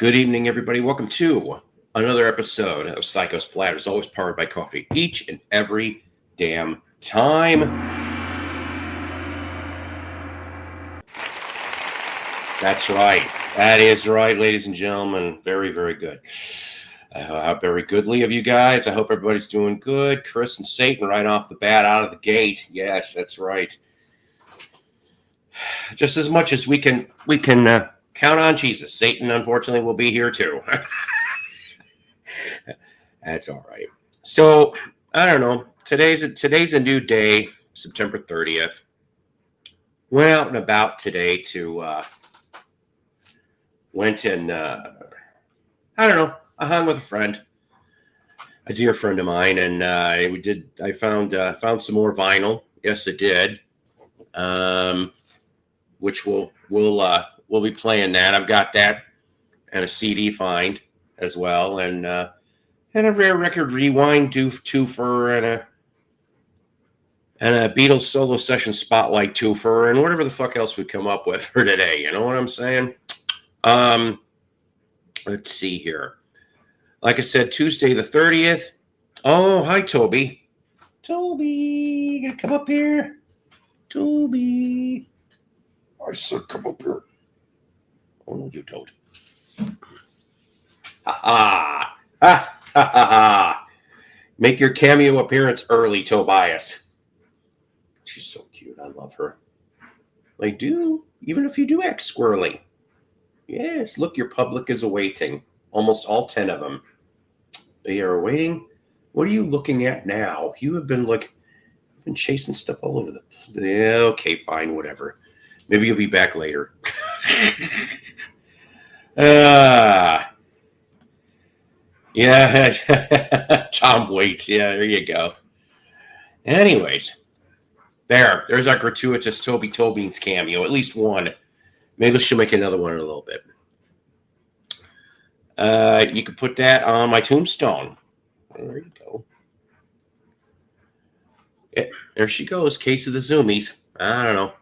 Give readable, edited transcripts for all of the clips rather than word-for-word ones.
Good evening, everybody. Welcome to another episode of Psycho Splatters, always powered by coffee, each and every damn time. That's right. That is right, ladies and gentlemen. Very, very good. Very goodly of you guys. I hope everybody's doing good. Chris and Satan right off the bat, out of the gate. Yes, that's right. Just as much as we can count on Jesus. Satan, unfortunately, will be here too. That's all right. So I don't know. Today's a new day, September 30th. Went out and about today to went and I don't know. I hung with a friend, a dear friend of mine, and I found some more vinyl. Yes, I did. Which we'll be playing that. I've got that and a CD find as well, and a rare record rewind twofer and a Beatles solo session spotlight twofer and whatever the fuck else we come up with for today. You know what I'm saying? Let's see here. Like I said, Tuesday the 30th. Oh, hi, Toby. Toby, you gonna come up here? Toby. I said come up here. Oh, no, you don't. Ha ha. Ha ha ha. Make your cameo appearance early, Tobias. She's so cute. I love her. I do, even if you do act squirrely. Yes, look, your public is awaiting. Almost all 10 of them. They are awaiting. What are you looking at now? You have been chasing stuff all over the place. Yeah, okay, fine, whatever. Maybe you'll be back later. Yeah, Tom Waits. Yeah, there you go. Anyways, there's our gratuitous Toby Tobin's cameo. At least one. Maybe she'll make another one in a little bit. You can put that on my tombstone. There you go. Yeah, there she goes. Case of the Zoomies. I don't know.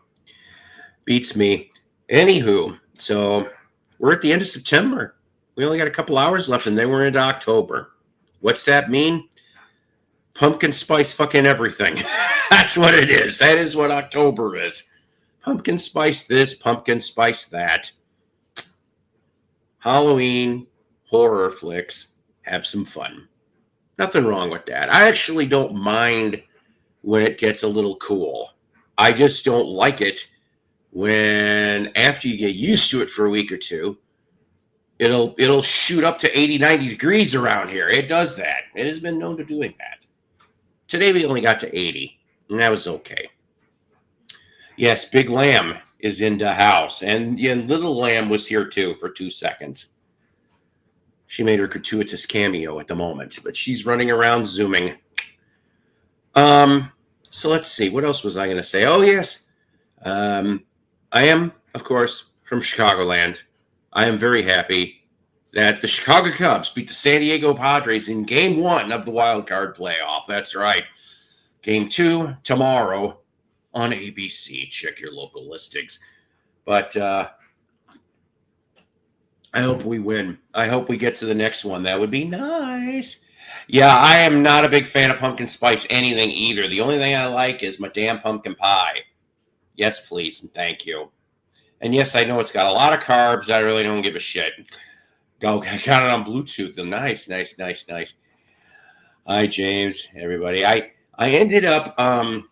Beats me. Anywho, so we're at the end of September. We only got a couple hours left, and then we're into October. What's that mean? Pumpkin spice fucking everything. That's what it is. That is what October is. Pumpkin spice this, pumpkin spice that. Halloween, horror flicks, have some fun. Nothing wrong with that. I actually don't mind when it gets a little cool. I just don't like it when after you get used to it for a week or two, it'll shoot up to 80, 90 degrees around here. It does that. It has been known to doing that. Today we only got to 80, and that was okay. Yes, Big Lamb is in the house, and Little Lamb was here too for 2 seconds. She made her gratuitous cameo at the moment, but she's running around zooming. So let's see. What else was I going to say? Oh, yes. I am, of course, from Chicagoland. I am very happy that the Chicago Cubs beat the San Diego Padres in Game 1 of the wild card playoff. That's right. Game 2 tomorrow on ABC. Check your local listings. But I hope we win. I hope we get to the next one. That would be nice. Yeah, I am not a big fan of pumpkin spice anything either. The only thing I like is my damn pumpkin pie. Yes, please, and thank you. And yes, I know it's got a lot of carbs. I really don't give a shit. Go, I got it on Bluetooth. And nice. Hi, James, everybody. I ended up, I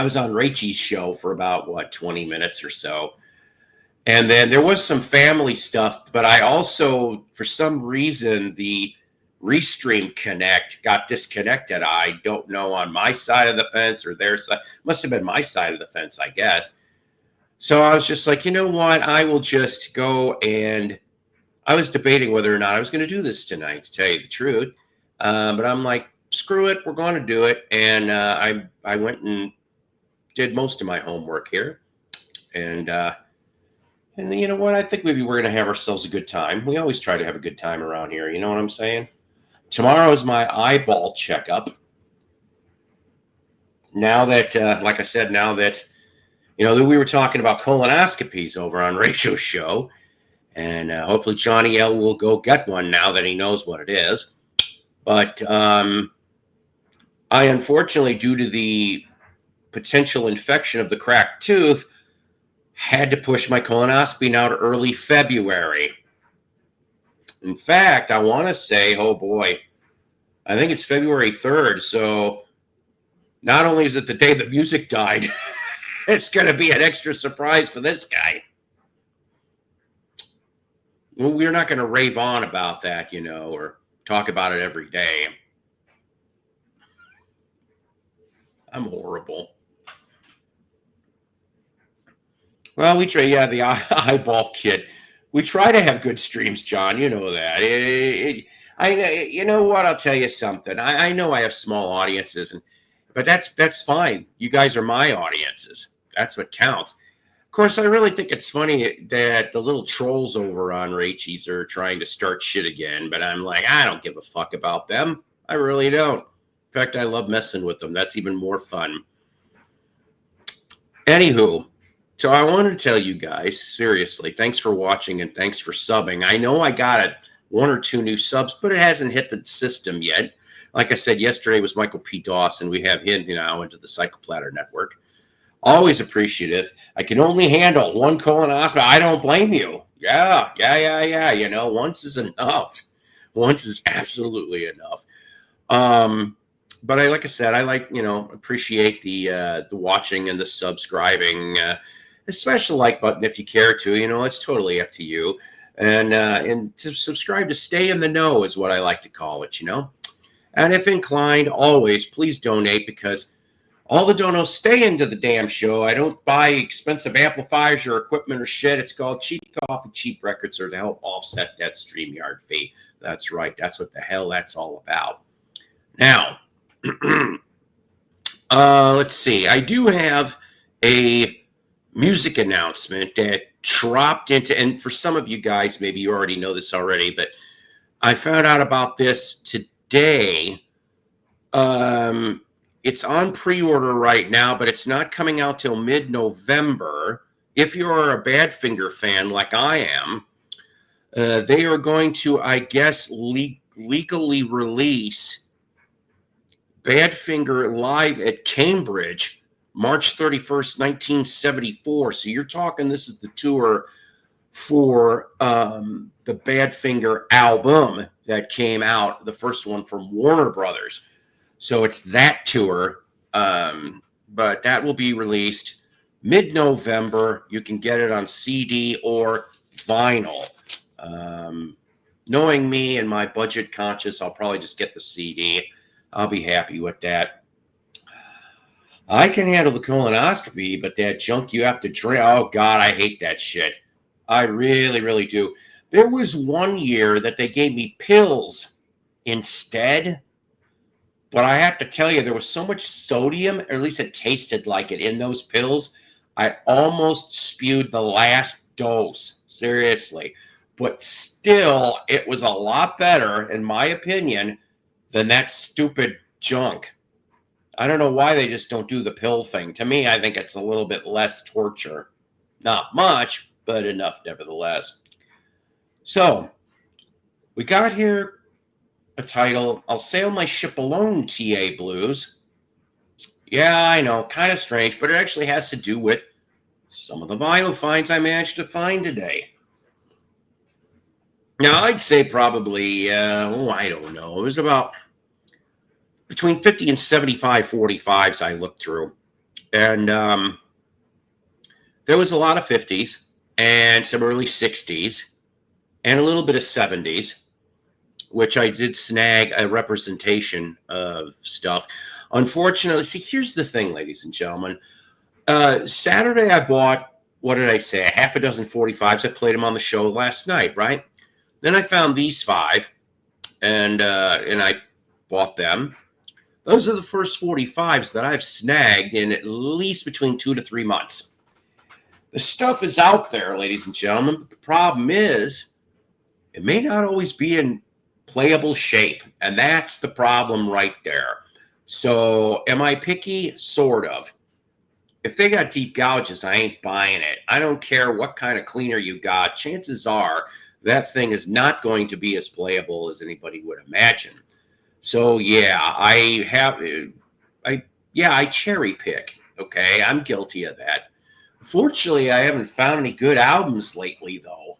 was on Rachel's show for about, 20 minutes or so. And then there was some family stuff, but I also, for some reason, the Restream Connect got disconnected. I don't know, on my side of the fence or their side. Must have been my side of the fence, I guess. So I was just like, you know what? I will just go, and I was debating whether or not I was going to do this tonight, to tell you the truth. But I'm like, screw it, we're going to do it. And I went and did most of my homework here. And you know what? I think maybe we're going to have ourselves a good time. We always try to have a good time around here. You know what I'm saying? Tomorrow is my eyeball checkup. Now that, like I said, that we were talking about colonoscopies over on Rachel's show, And hopefully Johnny L will go get one now that he knows what it is. But I unfortunately, due to the potential infection of the cracked tooth, had to push my colonoscopy now to early February. In fact, I want to say, oh boy, I think it's February 3rd. So not only is it the day the music died, it's going to be an extra surprise for this guy. Well, we're not going to rave on about that, or talk about it every day. I'm horrible. Well, we try, the eyeball kit. We try to have good streams, John. You know that. You know what? I'll tell you something. I know I have small audiences, but that's fine. You guys are my audiences. That's what counts. Of course, I really think it's funny that the little trolls over on Rachel's are trying to start shit again, but I'm like, I don't give a fuck about them. I really don't. In fact, I love messing with them. That's even more fun. Anywho, so I wanted to tell you guys, seriously, thanks for watching and thanks for subbing. I know I got one or two new subs, but it hasn't hit the system yet. Like I said, yesterday was Michael P. Dawson. We have him now into the Psychoplatter Network. Always appreciative. I can only handle one colonoscopy. I don't blame you. Yeah. Once is enough. Once is absolutely enough. But like I said, I appreciate the watching and the subscribing. Smash the like button if you care to. It's totally up to you. And to subscribe to stay in the know is what I like to call it. And if inclined, always please donate, because all the donos stay into the damn show. I don't buy expensive amplifiers or equipment or shit. It's called cheap coffee, cheap records, or to help offset that StreamYard fee. That's right. That's what the hell that's all about. Now, let's see. I do have a music announcement that dropped into, and for some of you guys, maybe you already know this already, but I found out about this today. It's on pre-order right now, but it's not coming out till mid-November. If you're a Badfinger fan like I am, they are going to, I guess, legally release Badfinger live at Cambridge, March 31st, 1974. So you're talking, this is the tour for the Badfinger album that came out, the first one from Warner Brothers. So it's that tour, but that will be released mid-November. You can get it on CD or vinyl. Knowing me and my budget conscious, I'll probably just get the CD. I'll be happy with that. I can handle the colonoscopy, but that junk you have to drink, oh God, I hate that shit. I really, really do. There was one year that they gave me pills instead. But I have to tell you, there was so much sodium, or at least it tasted like it, in those pills. I almost spewed the last dose, seriously. But still, it was a lot better, in my opinion, than that stupid junk. I don't know why they just don't do the pill thing. To me, I think it's a little bit less torture. Not much, but enough nevertheless. So, we got here a title, I'll Sail My Ship Alone, TA Blues. Yeah, I know, kind of strange, but it actually has to do with some of the vinyl finds I managed to find today. Now, I'd say probably, I don't know, it was about between 50 and 75 45s I looked through. And there was a lot of 50s and some early 60s and a little bit of 70s. Which I did snag a representation of stuff. Unfortunately, see, here's the thing, ladies and gentlemen. Saturday, I bought, what did I say, a half a dozen 45s. I played them on the show last night, right? Then I found these 5, and I bought them. Those are the first 45s that I've snagged in at least between 2 to 3 months. The stuff is out there, ladies and gentlemen. But the problem is, it may not always be in playable shape, and that's the problem right there. So am I picky? Sort of. if they got deep gouges, I ain't buying it. I don't care what kind of cleaner you got. Chances are that thing is not going to be as playable as anybody would imagine. So yeah, I cherry pick. Okay, I'm guilty of that. Fortunately, I haven't found any good albums lately, though.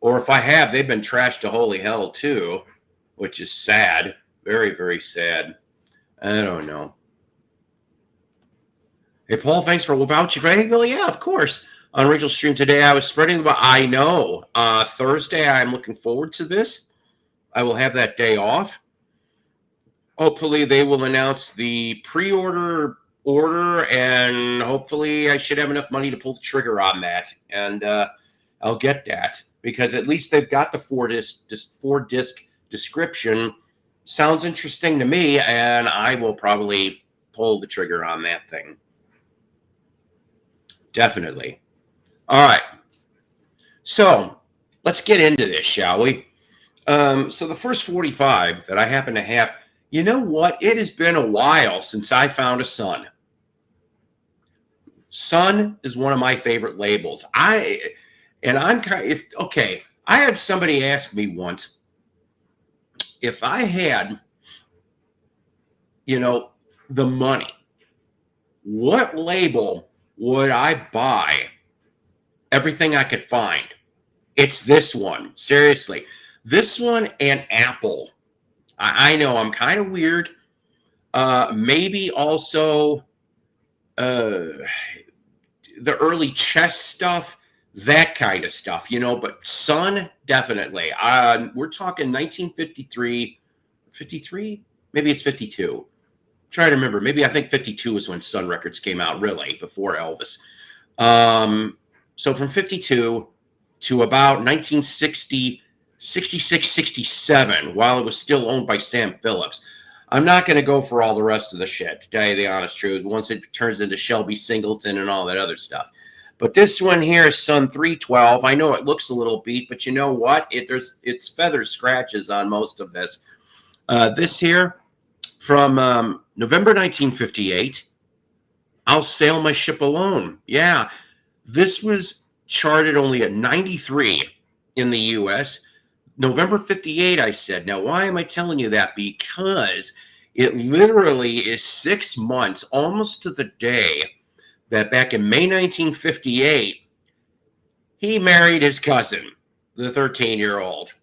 Or if I have, they've been trashed to holy hell too, which is sad. Very, very sad. I don't know. Hey, Paul, thanks for vouching for anything. Well, yeah, of course. On Rachel's stream today, I was spreading about. I know. Thursday, I'm looking forward to this. I will have that day off. Hopefully, they will announce the pre-order order, and hopefully, I should have enough money to pull the trigger on that, and I'll get that because at least they've got the four disc description. Sounds interesting to me, and I will probably pull the trigger on that thing. Definitely. All right. So let's get into this, shall we? So the first 45 that I happen to have, you know what? It has been a while since I found a Sun. Sun is one of my favorite labels. I had somebody ask me once if I had, the money, what label would I buy everything I could find? It's this one. Seriously. This one and Apple. I know I'm kind of weird. Maybe also the early chess stuff, that kind of stuff, but Sun, definitely. We're talking 1953, 53? Maybe it's 52. I'm trying to remember. Maybe I think 52 is when Sun Records came out, really, before Elvis. So from 52 to about 1960, 66, 67, while it was still owned by Sam Phillips. I'm not going to go for all the rest of the shit, to tell you the honest truth, once it turns into Shelby Singleton and all that other stuff. But this one here is Sun 312. I know it looks a little beat, but you know what? It's feather scratches on most of this. This here, from November 1958, I'll Sail My Ship Alone. Yeah, this was charted only at 93 in the U.S., November 58, I said. Now, why am I telling you that? Because it literally is 6 months, almost to the day, that back in May 1958, he married his cousin, the 13-year-old,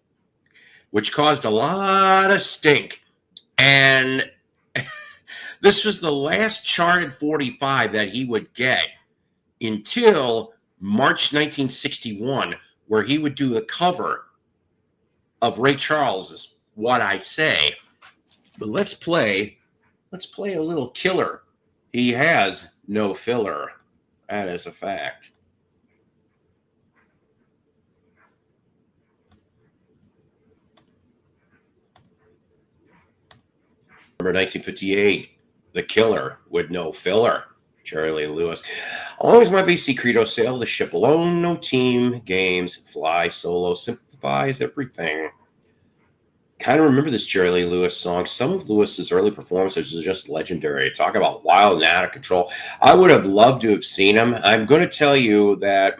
which caused a lot of stink. And this was the last charted 45 that he would get until March 1961, where he would do the cover of Ray Charles's What I Say. But let's play a little killer. He has no filler. That is a fact. Remember 1958, The Killer with no filler. Jerry Lee Lewis. Always my BC credo, sail the ship alone, no team, games, fly solo, simplifies everything. Kind of remember this Jerry Lee Lewis song. Some of Lewis's early performances are just legendary. Talk about wild and out of control. I would have loved to have seen him. I'm going to tell you that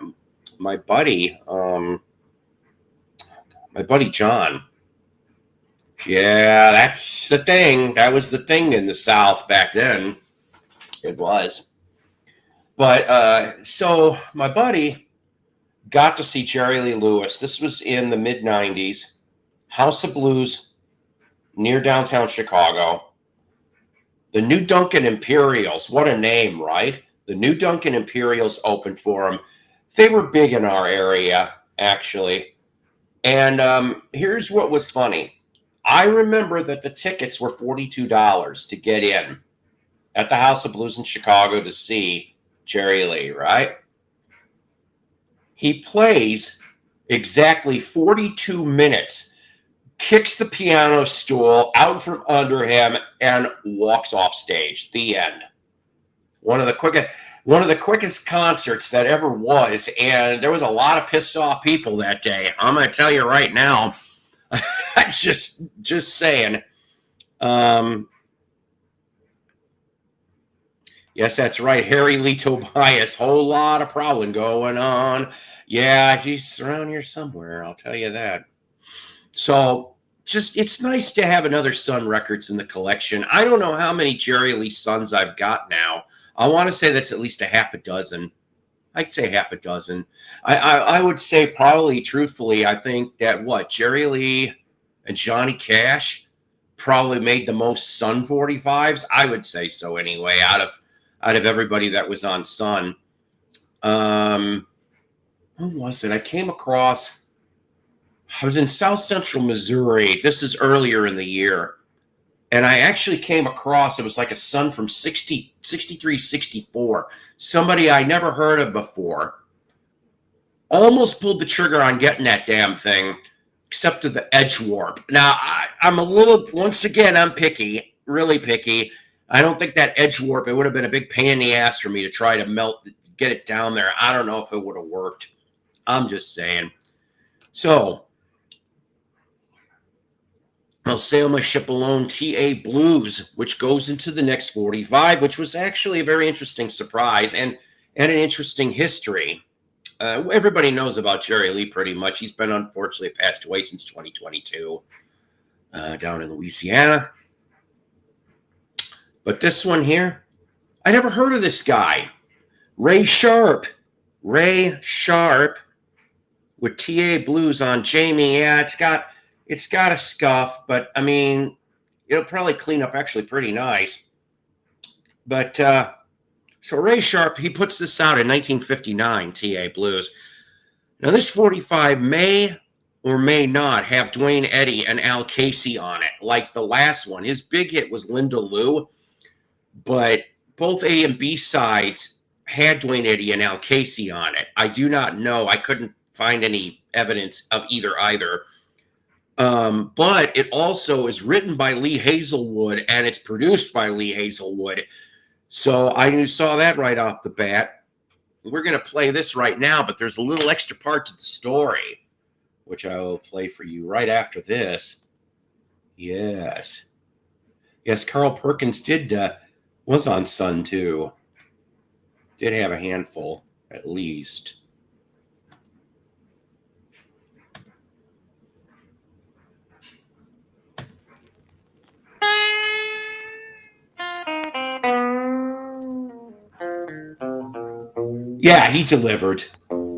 my buddy John, yeah, that's the thing. That was the thing in the South back then. It was. But so my buddy got to see Jerry Lee Lewis. This was in the mid-90s. House of Blues near downtown Chicago. The New Duncan Imperials. What a name, right? The New Duncan Imperials opened for him. They were big in our area, actually. And here's what was funny. I remember that the tickets were $42 to get in at the House of Blues in Chicago to see Jerry Lee, right? He plays exactly 42 minutes, kicks the piano stool out from under him, and walks off stage. The end. One of the quickest concerts that ever was, and there was a lot of pissed off people that day. I'm going to tell you right now. just saying. Yes, that's right. Harry Lee Tobias. Whole lot of problem going on. Yeah, she's around here somewhere. I'll tell you that. So just it's nice to have another Sun records in the collection. I don't know how many Jerry Lee Suns I've got now. I want to say that's at least a half a dozen. I'd say half a dozen. I would say probably truthfully, I think that what Jerry Lee and Johnny Cash probably made the most Sun 45s. I would say so anyway, out of everybody that was on Sun. Who was it? I was in South Central Missouri. This is earlier in the year. And I actually came across, it was like a Sun from 63, 64. Somebody I never heard of before. Almost pulled the trigger on getting that damn thing, except to the edge warp. Now, I'm a little, once again, I'm picky, really picky. I don't think that edge warp, it would have been a big pain in the ass for me to try to get it down there. I don't know if it would have worked. I'm just saying. So, I'll sail my ship alone, TA Blues, which goes into the next 45, which was actually a very interesting surprise and an interesting history. Everybody knows about Jerry Lee pretty much. He's been unfortunately passed away since 2022 down in Louisiana. But this one here, I never heard of this guy. Ray Sharp with TA Blues on Jamie. Yeah, it's got a scuff, but I mean, it'll probably clean up actually pretty nice. But so Ray Sharp, he puts this out in 1959, TA Blues. Now this 45 may or may not have Dwayne Eddy and Al Casey on it, like the last one. His big hit was Linda Lou, but both A and B sides had Dwayne Eddy and Al Casey on it. I do not know. I couldn't find any evidence of either. But it also is written by Lee Hazelwood and it's produced by Lee Hazelwood. So I saw that right off the bat. We're going to play this right now, but there's a little extra part to the story, which I will play for you right after this. Yes, Carl Perkins was on Sun too. Did have a handful, at least. Yeah, he delivered.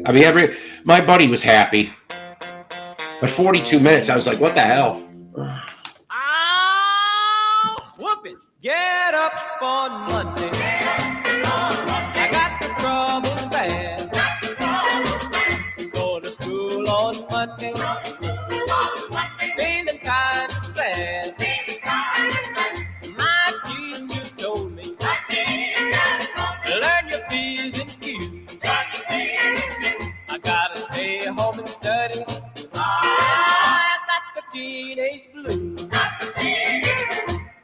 I mean, my buddy was happy. But 42 minutes, I was like, what the hell? Whoop it. Get up on Monday. I got the troubles bad. Go to school on Monday. Feeling kind of sad. My teacher told me, learn your P's and Q's. I gotta stay home and study. I got the teenage blues.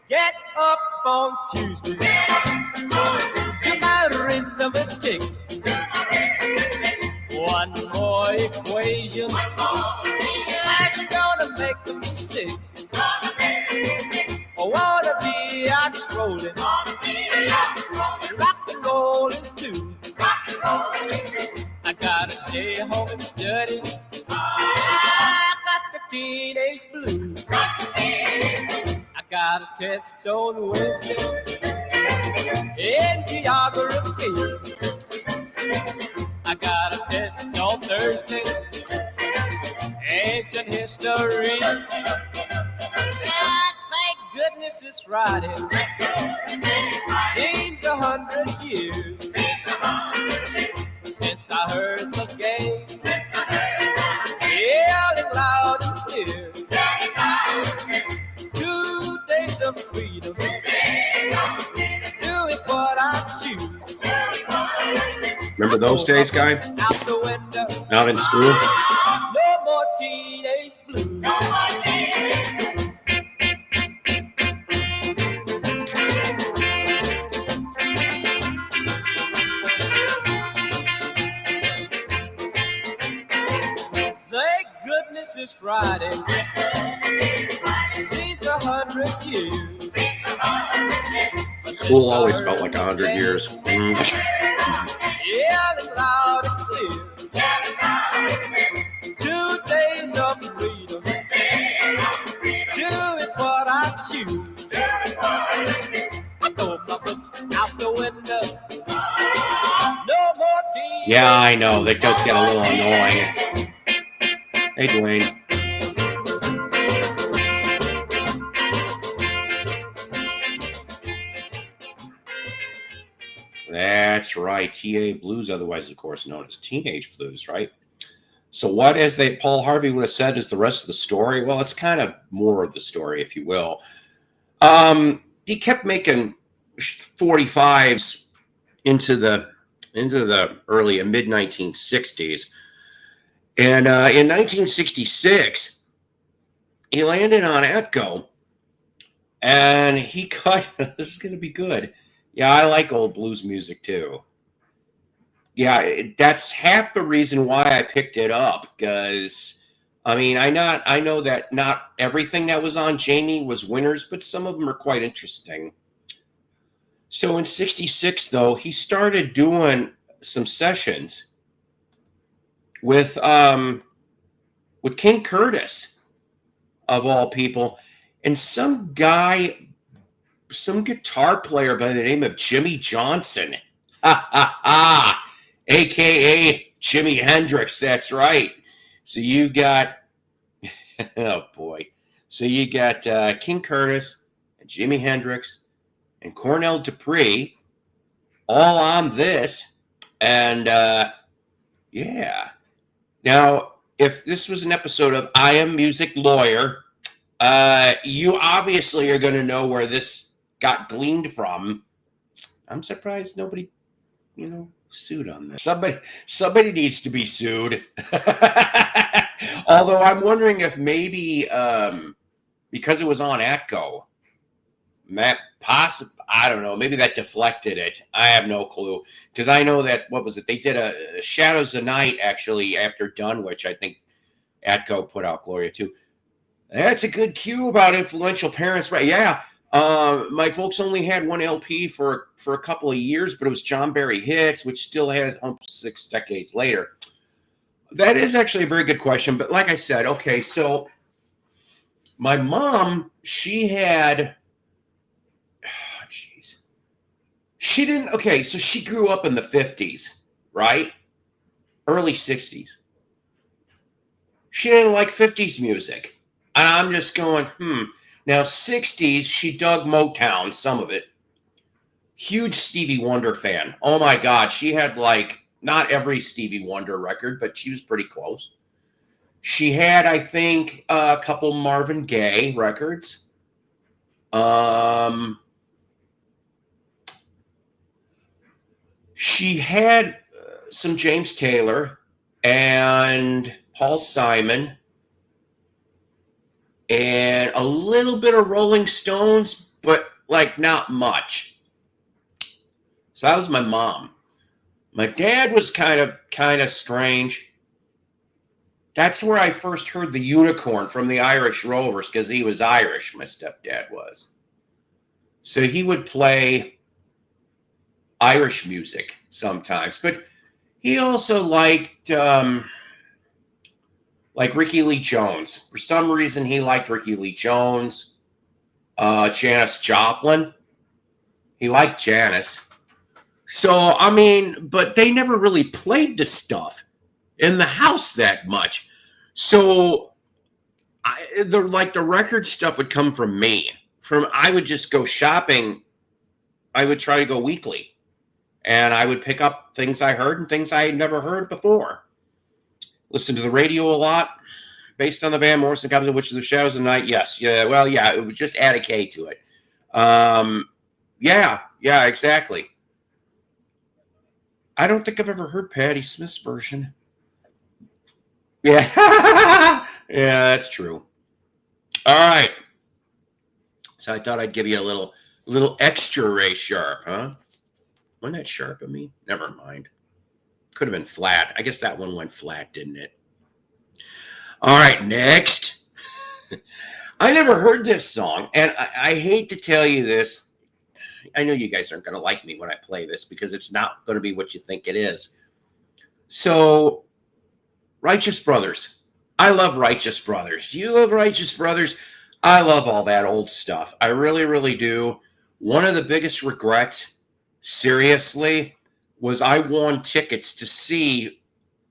Get up on Tuesday. Get my rhythm a tick. One more equation. That's gonna make me sick. I wanna be out strolling. Rock and rollin' too. I gotta stay home and study. I got the teenage blues. I got a test on Wednesday in geography. I got a test on Thursday, ancient history. Thank goodness it's Friday. Seems 100 years since I heard the game, yelling loud and clear. 2 days of freedom, doing what I choose. Remember those days, guys? Out the window, Out in school? no more teenage blues. Thank goodness it's Friday. Seems 100 years School always felt like 100 years. Yelling loud and clear. 2 days of freedom. Doing what I choose. I throw my books out the window. No more tea. Yeah, I know. That does get a little annoying. Hey, Dwayne. That's right. TA Blues, otherwise, of course, known as Teenage Blues, right? So what, as Paul Harvey would have said, is the rest of the story? Well, it's kind of more of the story, if you will. He kept making 45s into the early and mid 1960s, and in 1966, he landed on Atco, and he cut. This is going to be good. Yeah, I like old blues music too. Yeah, that's half the reason why I picked it up, because I mean, I know that not everything that was on Jamie was winners, but some of them are quite interesting. So in 66, though, he started doing some sessions with King Curtis, of all people, and some guy, some guitar player by the name of Jimmy Johnson. Ha ha ha! AKA Jimi Hendrix, that's right. So you got, oh boy. So you got King Curtis and Jimi Hendrix and Cornell Dupree all on this. And yeah. Now, if this was an episode of I Am Music Lawyer, you obviously are going to know where this got gleaned from. I'm surprised nobody, sued on this. Somebody needs to be sued. Although I'm wondering if maybe because it was on Atco, I don't know, maybe that deflected it. I have no clue, because I know that, what was it? They did a Shadows of Night actually after Dunwich. I think Atco put out Gloria too. That's a good cue about influential parents, right? Yeah. My folks only had one LP for a couple of years, but it was John Barry Hits, which still has 6 decades later. That is actually a very good question. But like I said, okay, so my mom, she had, she didn't, okay, so she grew up in the 50s, right? Early 60s. She didn't like 50s music. And I'm just going, Now, 60s, she dug Motown, some of it. Huge Stevie Wonder fan. Oh my God, she had not every Stevie Wonder record, but she was pretty close. She had, I think, a couple Marvin Gaye records. She had some James Taylor and Paul Simon, and a little bit of Rolling Stones, but not much. So that was my mom. My dad was kind of strange. That's where I first heard the Unicorn from the Irish Rovers, because he was Irish, my stepdad was. So he would play Irish music sometimes, but he also liked Ricky Lee Jones. For some reason, he liked Ricky Lee Jones. Janis Joplin. He liked Janis. So, I mean, but they never really played the stuff in the house that much. So, the record stuff would come from me. I would just go shopping. I would try to go weekly. And I would pick up things I heard and things I had never heard before. Listen to the radio a lot, based on the Van Morrison comes in Which of the Shadows of the Night. Yes, yeah, well, yeah, it would just add a K to it. Yeah, exactly. I don't think I've ever heard Patti Smith's version. Yeah, yeah, that's true. All right. So I thought I'd give you a little extra Ray Sharp, huh? Wasn't that sharp of me? Never mind. Could have been flat. I guess that one went flat, didn't it? All right, next. I never heard this song, and I hate to tell you this. I know you guys aren't going to like me when I play this because it's not going to be what you think it is. So, Righteous Brothers. I love Righteous Brothers. Do you love Righteous Brothers? I love all that old stuff. I really, really do. One of the biggest regrets, seriously, was I won tickets to see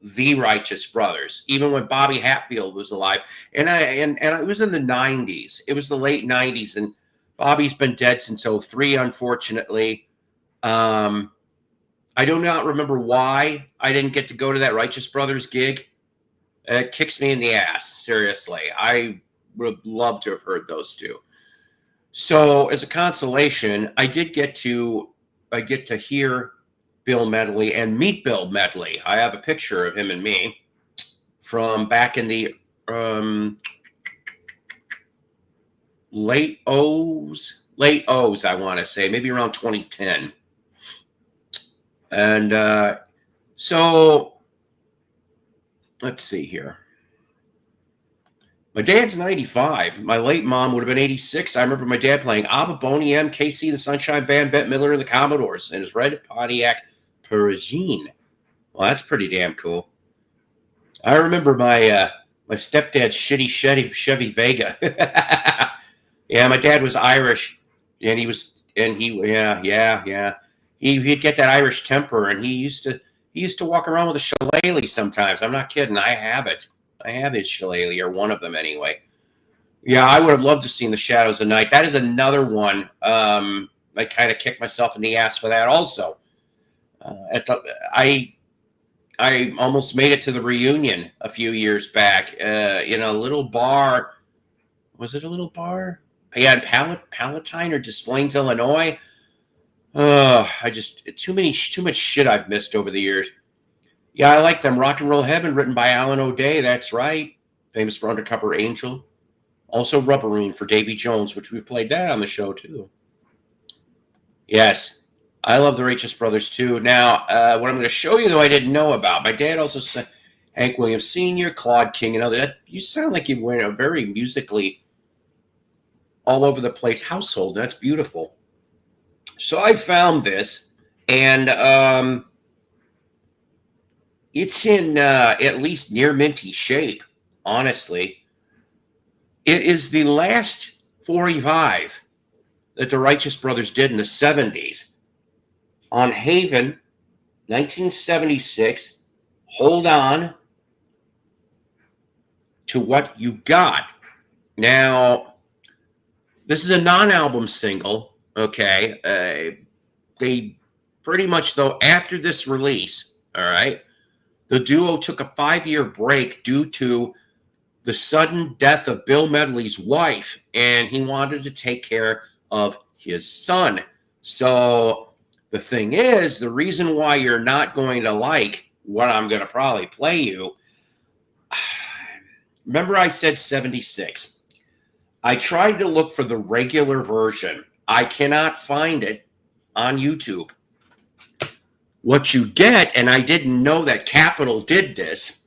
the Righteous Brothers, even when Bobby Hatfield was alive. And it was in the 90s. It was the late 90s, and Bobby's been dead since 03, unfortunately. I do not remember why I didn't get to go to that Righteous Brothers gig. It kicks me in the ass, seriously. I would love to have heard those two. So as a consolation, I get to hear Bill Medley and meet Bill Medley. I have a picture of him and me from back in the late O's, I want to say, maybe around 2010. And so let's see here. My dad's 95. My late mom would have been 86. I remember my dad playing ABBA, Boney M, KC, the Sunshine Band, Bette Midler, and the Commodores in his red Pontiac Parisienne. Well, that's pretty damn cool. I remember my stepdad's shitty Chevy Vega. Yeah, my dad was Irish, and he'd get that Irish temper, and he used to walk around with a shillelagh sometimes. I'm not kidding. I have it. I have his shillelagh, or one of them anyway. Yeah, I would have loved to seen The Shadows of Night. That is another one. I kind of kicked myself in the ass for that also. I almost made it to the reunion a few years back in a little bar. Was it a little bar? Yeah, Palatine or Des Plaines, Illinois. Too much shit I've missed over the years. Yeah, I like them. Rock and Roll Heaven, written by Alan O'Day. That's right. Famous for Undercover Angel. Also Rubberine for Davy Jones, which we played that on the show too. Yes, I love the Righteous Brothers too. Now, what I'm going to show you, though, I didn't know about. My dad also said Hank Williams Sr., Claude King, and other. You sound like you were in a very musically all over the place household. That's beautiful. So I found this, and it's in at least near minty shape, honestly. It is the last 45 that the Righteous Brothers did in the 70s. On Haven, 1976, Hold On to What You Got. Now, this is a non-album single, okay? They pretty much, though, after this release, all right, the duo took a 5-year break due to the sudden death of Bill Medley's wife, and he wanted to take care of his son. So the thing is, the reason why you're not going to like what I'm going to probably play you, remember I said 76. I tried to look for the regular version. I cannot find it on YouTube. What you get, and I didn't know that Capitol did this,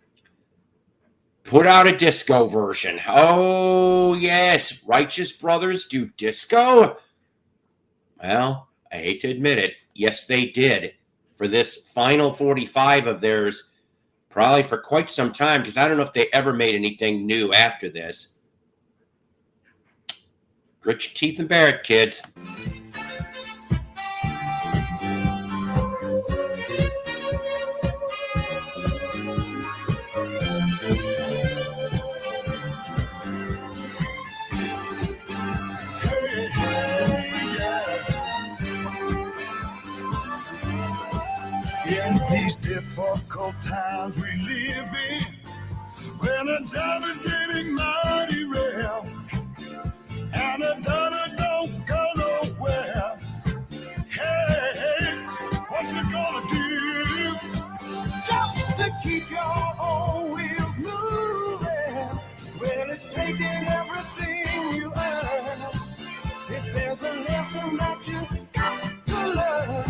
put out a disco version. Oh, yes, Righteous Brothers do disco? Well, I hate to admit it. Yes, they did. For this final 45 of theirs, probably for quite some time, because I don't know if they ever made anything new after this. Grit your teeth and bear it, kids. In these difficult times we live in, when a job is getting mighty rare, and a dollar don't go nowhere. Hey, what you gonna do just to keep your own wheels moving when it's taking everything you earn? If there's a lesson that you got to learn,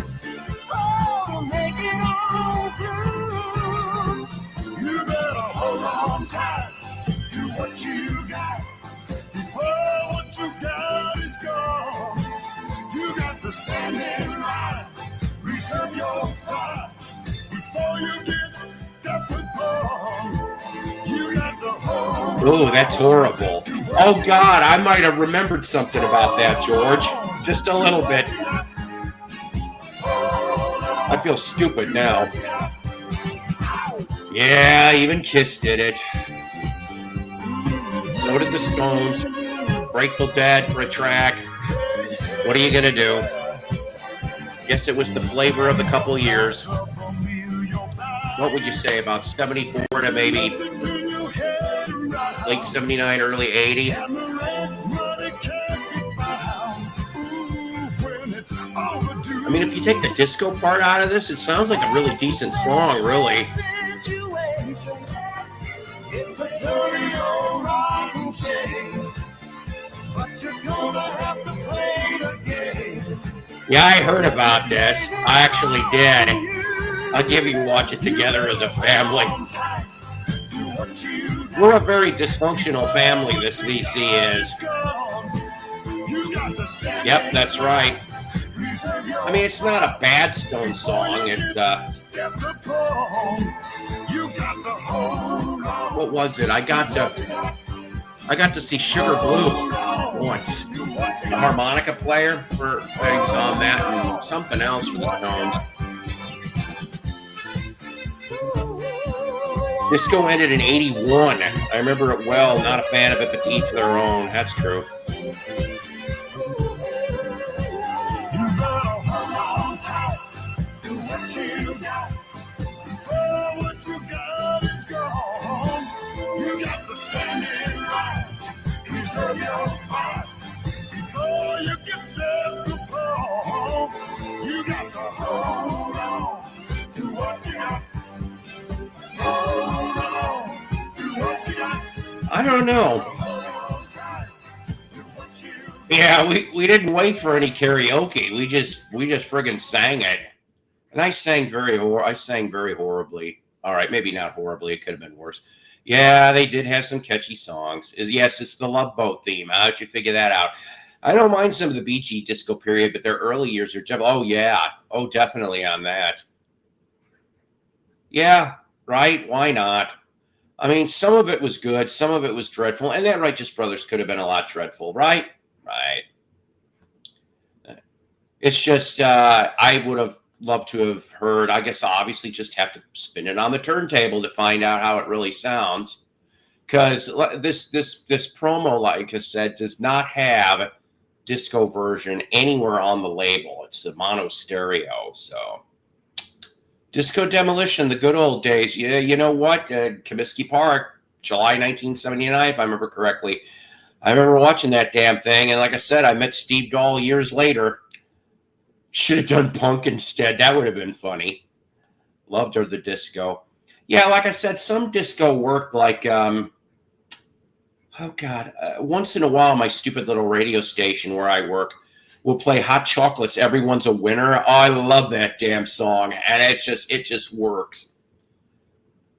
oh, make it all through. You better hold on tight to what you got. Before what you got is gone, you got to stand Oh, that's horrible. Oh, God, I might have remembered something about that, George. Just a little bit. I feel stupid now. Yeah, even Kiss did it. So did the Stones. Grateful Dead for a track. What are you going to do? Guess it was the flavor of the couple years. What would you say, about 74 to maybe late 79, early 80? I mean, if you take the disco part out of this, it sounds like a really decent song, really. It's a dirty old rotten shame, but you're gonna have to play the game. Yeah, I heard about this. I actually did. I'll give you watch it together as a family. We're a very dysfunctional family, this VC is. Yep, that's right. I mean, it's not a bad Stone song. It's, what was it? I got to see Sugar Blue once. A harmonica player for things on that and something else for the Stones. Disco ended in 81. I remember it well. Not a fan of it, but to each their own. That's true. I don't know. Yeah, we didn't wait for any karaoke. We just friggin' sang it, and I sang very horribly. All right, maybe not horribly. It could have been worse. Yeah, they did have some catchy songs. Yes, it's the Love Boat theme. How'd you figure that out? I don't mind some of the Bee Gees disco period, but their early years are definitely on that. Yeah, right. Why not? I mean, some of it was good, some of it was dreadful, and that Righteous Brothers could have been a lot dreadful, right? Right. It's just, I would have loved to have heard, I guess I'll obviously just have to spin it on the turntable to find out how it really sounds. Because this promo, like I said, does not have disco version anywhere on the label. It's a mono stereo, so... Disco Demolition, the good old days. Yeah, you know what? Comiskey Park, July 1979, if I remember correctly. I remember watching that damn thing, and like I said, I met Steve Dahl years later. Should have done punk instead. That would have been funny. Loved her, the disco. Yeah, like I said, some disco worked like, once in a while, my stupid little radio station where I work will play Hot Chocolates, Everyone's a Winner. Oh, I love that damn song, and it just works.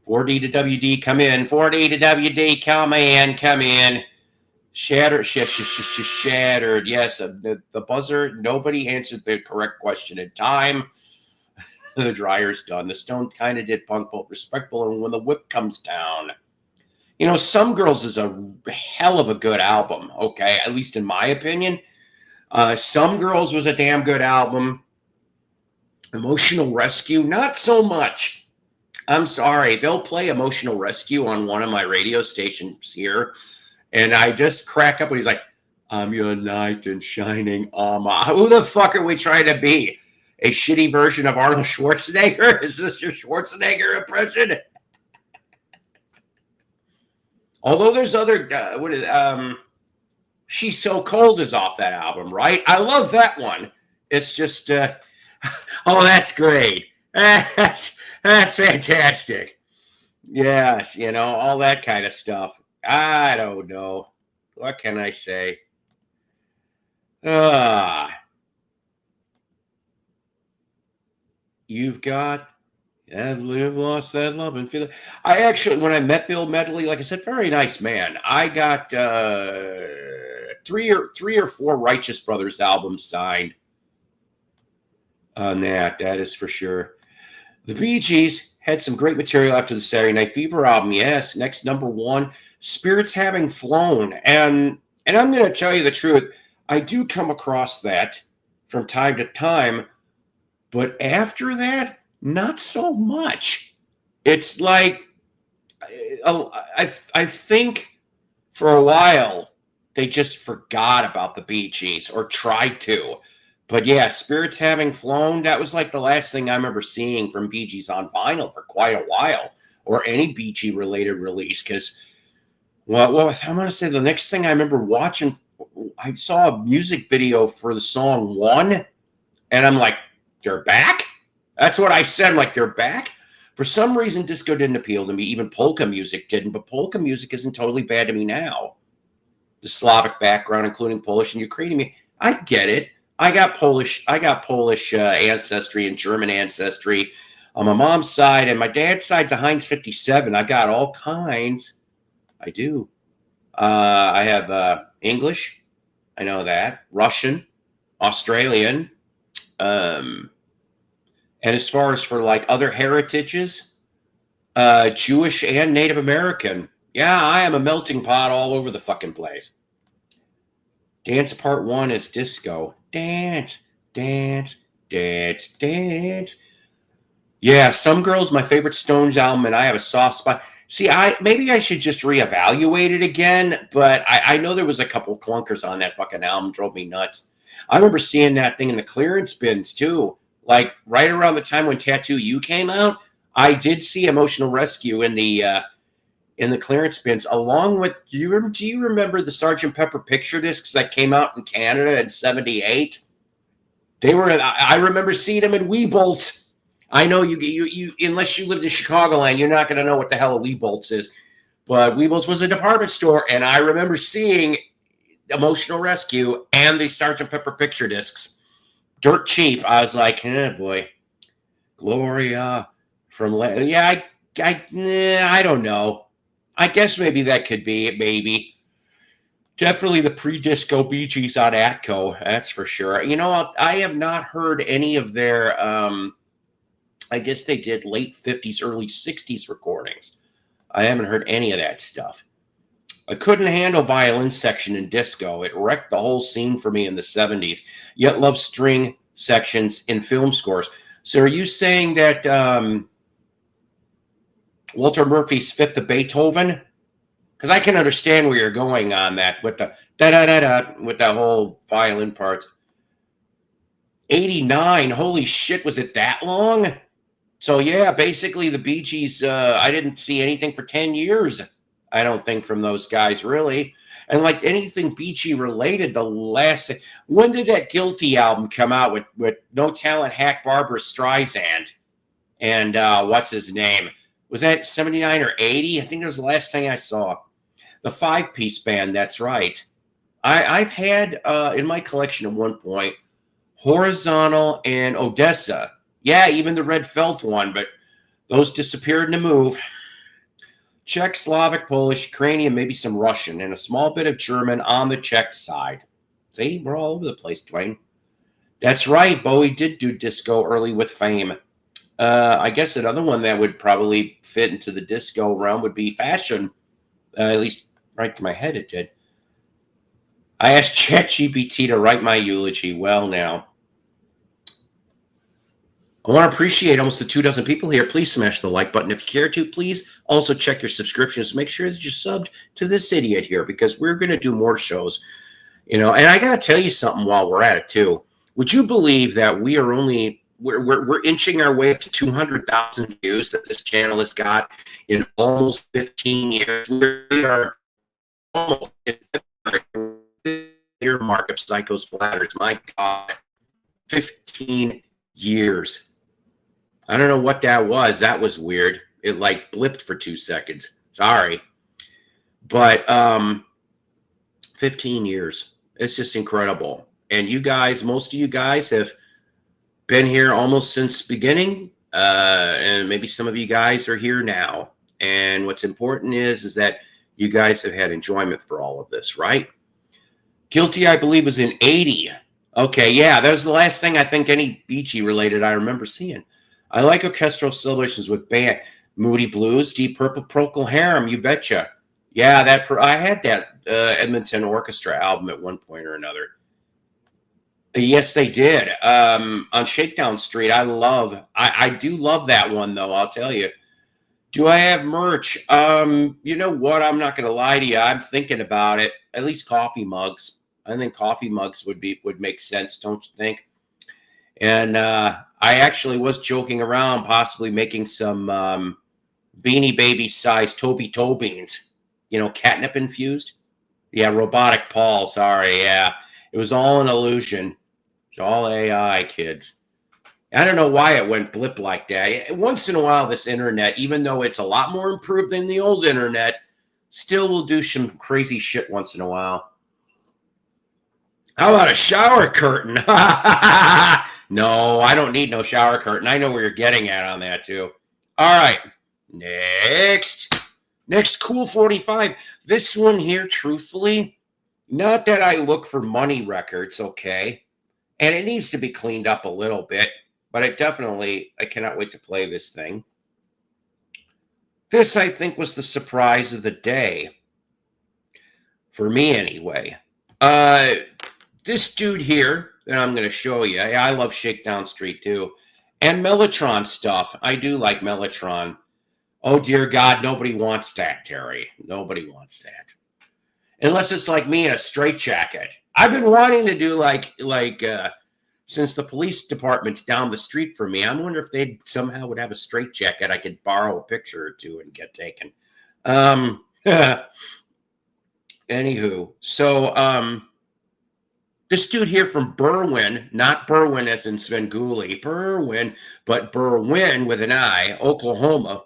4D to WD, come in. 4D to WD, come in. Shattered. Yes, the buzzer. Nobody answered the correct question in time. The dryer's done. The Stone kind of did punk, but respectful. And when the whip comes down, you know, Some Girls is a hell of a good album. Okay, at least in my opinion. Some Girls was a damn good album. Emotional Rescue, not so much. I'm sorry. They'll play Emotional Rescue on one of my radio stations here, and I just crack up when he's like, I'm your knight in shining armor. Who the fuck are we trying to be? A shitty version of Arnold Schwarzenegger? Is this your Schwarzenegger impression? Although there's other, She's So Cold is off that album, right? I love that one. It's just, oh, that's great. That's fantastic. Yes, you know, all that kind of stuff. I don't know. What can I say? You've got live, lost that love and feel. I actually, when I met Bill Medley, like I said, very nice man. I got three or four Righteous Brothers albums signed on that. That is for sure. The Bee Gees Had some great material after the Saturday Night Fever album. Yes. Next, number one, Spirits Having Flown. And I'm going to tell you the truth. I do come across that from time to time. But after that, not so much. It's like, I think for a while, they just forgot about the Bee Gees or tried to. But yeah, Spirits Having Flown, that was like the last thing I remember seeing from Bee Gees on vinyl for quite a while, or any Bee Gees related release. Because, well, I'm going to say the next thing I remember watching, I saw a music video for the song One, and I'm like, they're back? That's what I said. I'm like, they're back? For some reason, disco didn't appeal to me. Even polka music didn't, but polka music isn't totally bad to me now. The Slavic background, including Polish and Ukrainian, I get it. I got Polish ancestry and German ancestry on my mom's side, and my dad's side's a Heinz 57. I got all kinds. I do. I have English. I know that. Russian, Australian. And as far as for like other heritages, Jewish and Native American. Yeah, I am a melting pot all over the fucking place. Dance Part 1 is disco. Dance, dance, dance, dance. Yeah, Some Girls, my favorite Stones album, and I have a soft spot. See, maybe I should just reevaluate it again, but I know there was a couple clunkers on that fucking album, drove me nuts. I remember seeing that thing in the clearance bins, too. Like, right around the time when Tattoo You came out, I did see Emotional Rescue in the clearance bins, along with, do you remember the Sgt. Pepper picture discs that came out in Canada in 78? I remember seeing them in Weebolts. I know you unless you lived in Chicagoland, you're not going to know what the hell a Weebolts is. But Weebolts was a department store, and I remember seeing Emotional Rescue and the Sgt. Pepper picture discs. Dirt cheap. I was like, boy. Gloria from... Yeah, I don't know. I guess maybe that could be it, maybe. Definitely the pre-disco Bee Gees on Atco, that's for sure. You know, I have not heard any of their, I guess they did late 50s, early 60s recordings. I haven't heard any of that stuff. I couldn't handle violin section in disco. It wrecked the whole scene for me in the 70s, yet love string sections in film scores. So are you saying that... Walter Murphy's Fifth of Beethoven, because I can understand where you're going on that with the da-da-da-da, with the whole violin parts. 89, holy shit, was it that long? So yeah, basically the Bee Gees, I didn't see anything for 10 years, I don't think, from those guys, really. And like anything Bee Gees related, when did that Guilty album come out with No Talent hack Barbara Streisand? And what's his name? Was that 79 or 80? I think that was the last thing I saw. The 5-piece band, that's right. I've had in my collection at one point, Horizontal and Odessa. Yeah, even the Red Felt one, but those disappeared in a move. Czech, Slavic, Polish, Ukrainian, maybe some Russian, and a small bit of German on the Czech side. See, we're all over the place, Dwayne. That's right, Bowie did do disco early with Fame. I guess another one that would probably fit into the disco realm would be Fashion. At least right to my head it did. I asked ChatGPT to write my eulogy. Well, now. I want to appreciate almost the 24 people here. Please smash the like button if you care to. Please also check your subscriptions. Make sure that you're subbed to this idiot here, because we're going to do more shows. You know, and I got to tell you something while we're at it, too. Would you believe that we are only... We're inching our way up to 200,000 views that this channel has got in almost 15 years. We are almost your mark of Psycho Splatters. My God, 15 years. I don't know what that was. That was weird. It like blipped for 2 seconds. Sorry. But 15 years. It's just incredible. And you guys, most of you guys have been here almost since beginning, and maybe some of you guys are here now. And what's important is that you guys have had enjoyment for all of this, right? Guilty, I believe, was in 80. Okay, yeah, that was the last thing I think any Bee Gees related I remember seeing. I like orchestral celebrations with band. Moody Blues, Deep Purple, Procol Harum, you betcha. Yeah, I had that Edmonton Orchestra album at one point or another. Yes, they did. On Shakedown Street, I do love that one though. I'll tell you. Do I have merch? You know what? I'm not going to lie to you. I'm thinking about it. At least coffee mugs. I think coffee mugs would make sense, don't you think? And I actually was joking around, possibly making some Beanie Baby size Toby Tobins. You know, catnip infused. Yeah, robotic Paul. Sorry. Yeah, it was all an illusion. It's all AI, kids. I don't know why it went blip like that. Once in a while, this internet, even though it's a lot more improved than the old internet, still will do some crazy shit once in a while. How about a shower curtain? No, I don't need no shower curtain. I know where you're getting at on that, too. All right. Next Cool 45. This one here, truthfully, not that I look for money records, okay? And it needs to be cleaned up a little bit. But I cannot wait to play this thing. This, I think, was the surprise of the day. For me, anyway. This dude here that I'm going to show you. I love Shakedown Street, too. And Mellotron stuff. I do like Mellotron. Oh, dear God, nobody wants that, Terry. Nobody wants that. Unless it's like me in a straitjacket. I've been wanting to do since the police department's down the street from me, I wonder if they somehow would have a straitjacket I could borrow a picture or two and get taken. Anywho, so this dude here from Berwyn, not Berwyn as in Svengoolie, Berwyn, but Berwyn with an I, Oklahoma.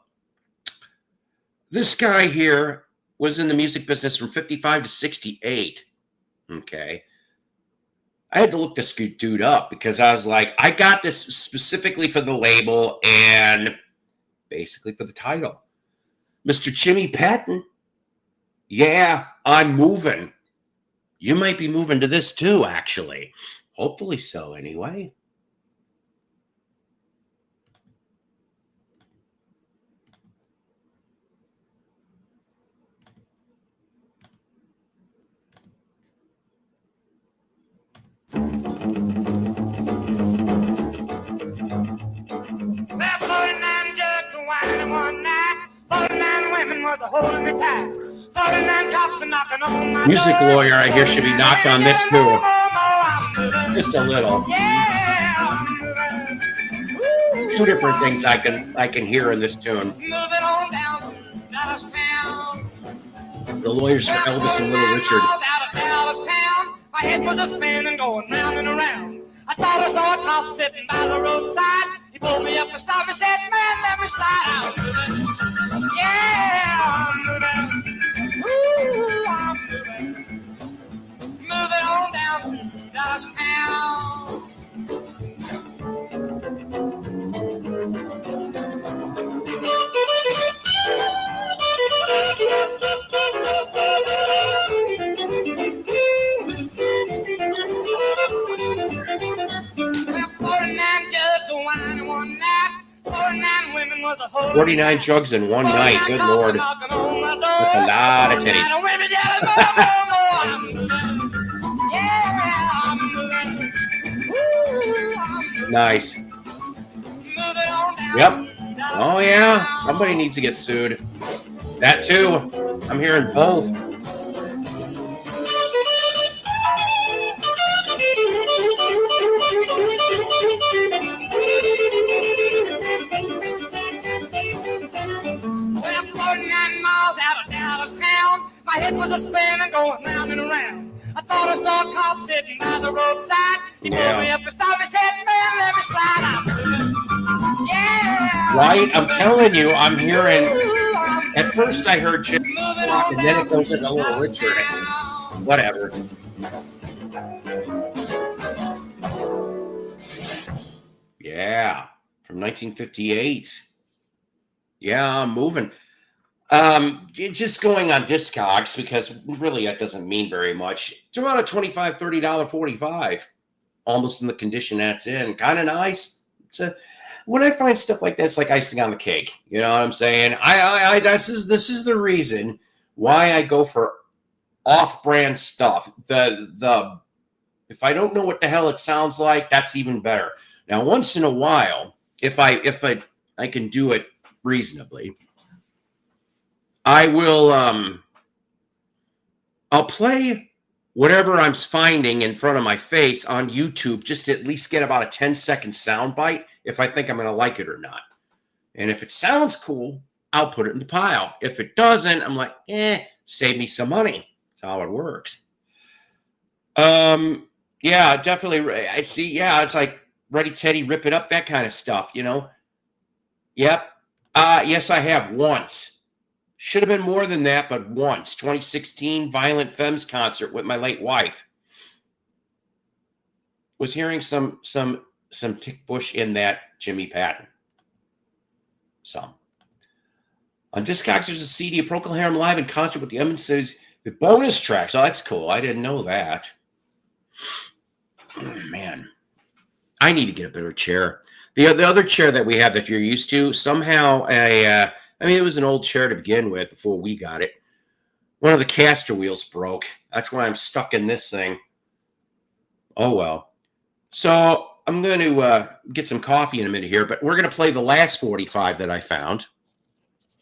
This guy here was in the music business from 55 to 68. Okay. I had to look this dude up because I was like, I got this specifically for the label and basically for the title. Mr. Jimmy Patton. Yeah, I'm moving. You might be moving to this too, actually. Hopefully so, anyway. Was a holding me tight. 49 cops are knocking on my music door. Lawyer, I hear, should be knocked on this too. Just a little. Yeah. Two different things I can hear in this tune. Moving on down to Dallas town. The Lawyers for Elvis and Little Richard. Out of Dallas town. My head was a spinning, going round and around. I thought I saw a cop sitting by the roadside. He pulled me up and stopped and said, "Man, let me slide out." Yeah, I'm moving. Ooh, I'm moving. Moving on down to Dallas town. Well, 49 jugs of wine in one night. 49 women was a whole 49 jugs in one night. Good Lord. That's a lot of titties. Nice. Yep. Oh, yeah. Somebody needs to get sued. That, too. I'm hearing both. Well, 49 miles out of Dallas town, my head was a spinning, going round and around. I thought I saw a cop sitting by the roadside. He pulled me up and stopped and said, "Man, let me slide out." Yeah. Right? I'm telling you, I'm hearing. At first, I heard Jim Rock, and then it goes into Little Richard. Whatever. Yeah, from 1958. Yeah, I'm moving. Just going on Discogs, because really that doesn't mean very much. It's around a $25, $30 45, almost in the condition that's in. Kind of nice. when I find stuff like that, it's like icing on the cake. You know what I'm saying? I this is the reason why I go for off-brand stuff. If I don't know what the hell it sounds like, that's even better. Now, once in a while, if I can do it reasonably, I will I'll play whatever I'm finding in front of my face on YouTube, just to at least get about a 10-second sound bite if I think I'm going to like it or not. And if it sounds cool, I'll put it in the pile. If it doesn't, I'm like, save me some money. That's how it works. Yeah, definitely. I see. Yeah, it's like Ready Teddy, Rip It Up, that kind of stuff, you know? Yep. Yes, I have once. Should have been more than that, but once. 2016 Violent Femmes concert with my late wife. Was hearing some Tick Bush in that Jimmy Patton. Some. On Discogs, there's a CD of Procol Harum live in concert with the Eminences. The bonus tracks. Oh, that's cool. I didn't know that. Oh, man. I need to get a better chair. The other chair that we have that you're used to, somehow it was an old chair to begin with before we got it. One of the caster wheels broke. That's why I'm stuck in this thing. Oh, well. So I'm going to get some coffee in a minute here, but we're going to play the last 45 that I found.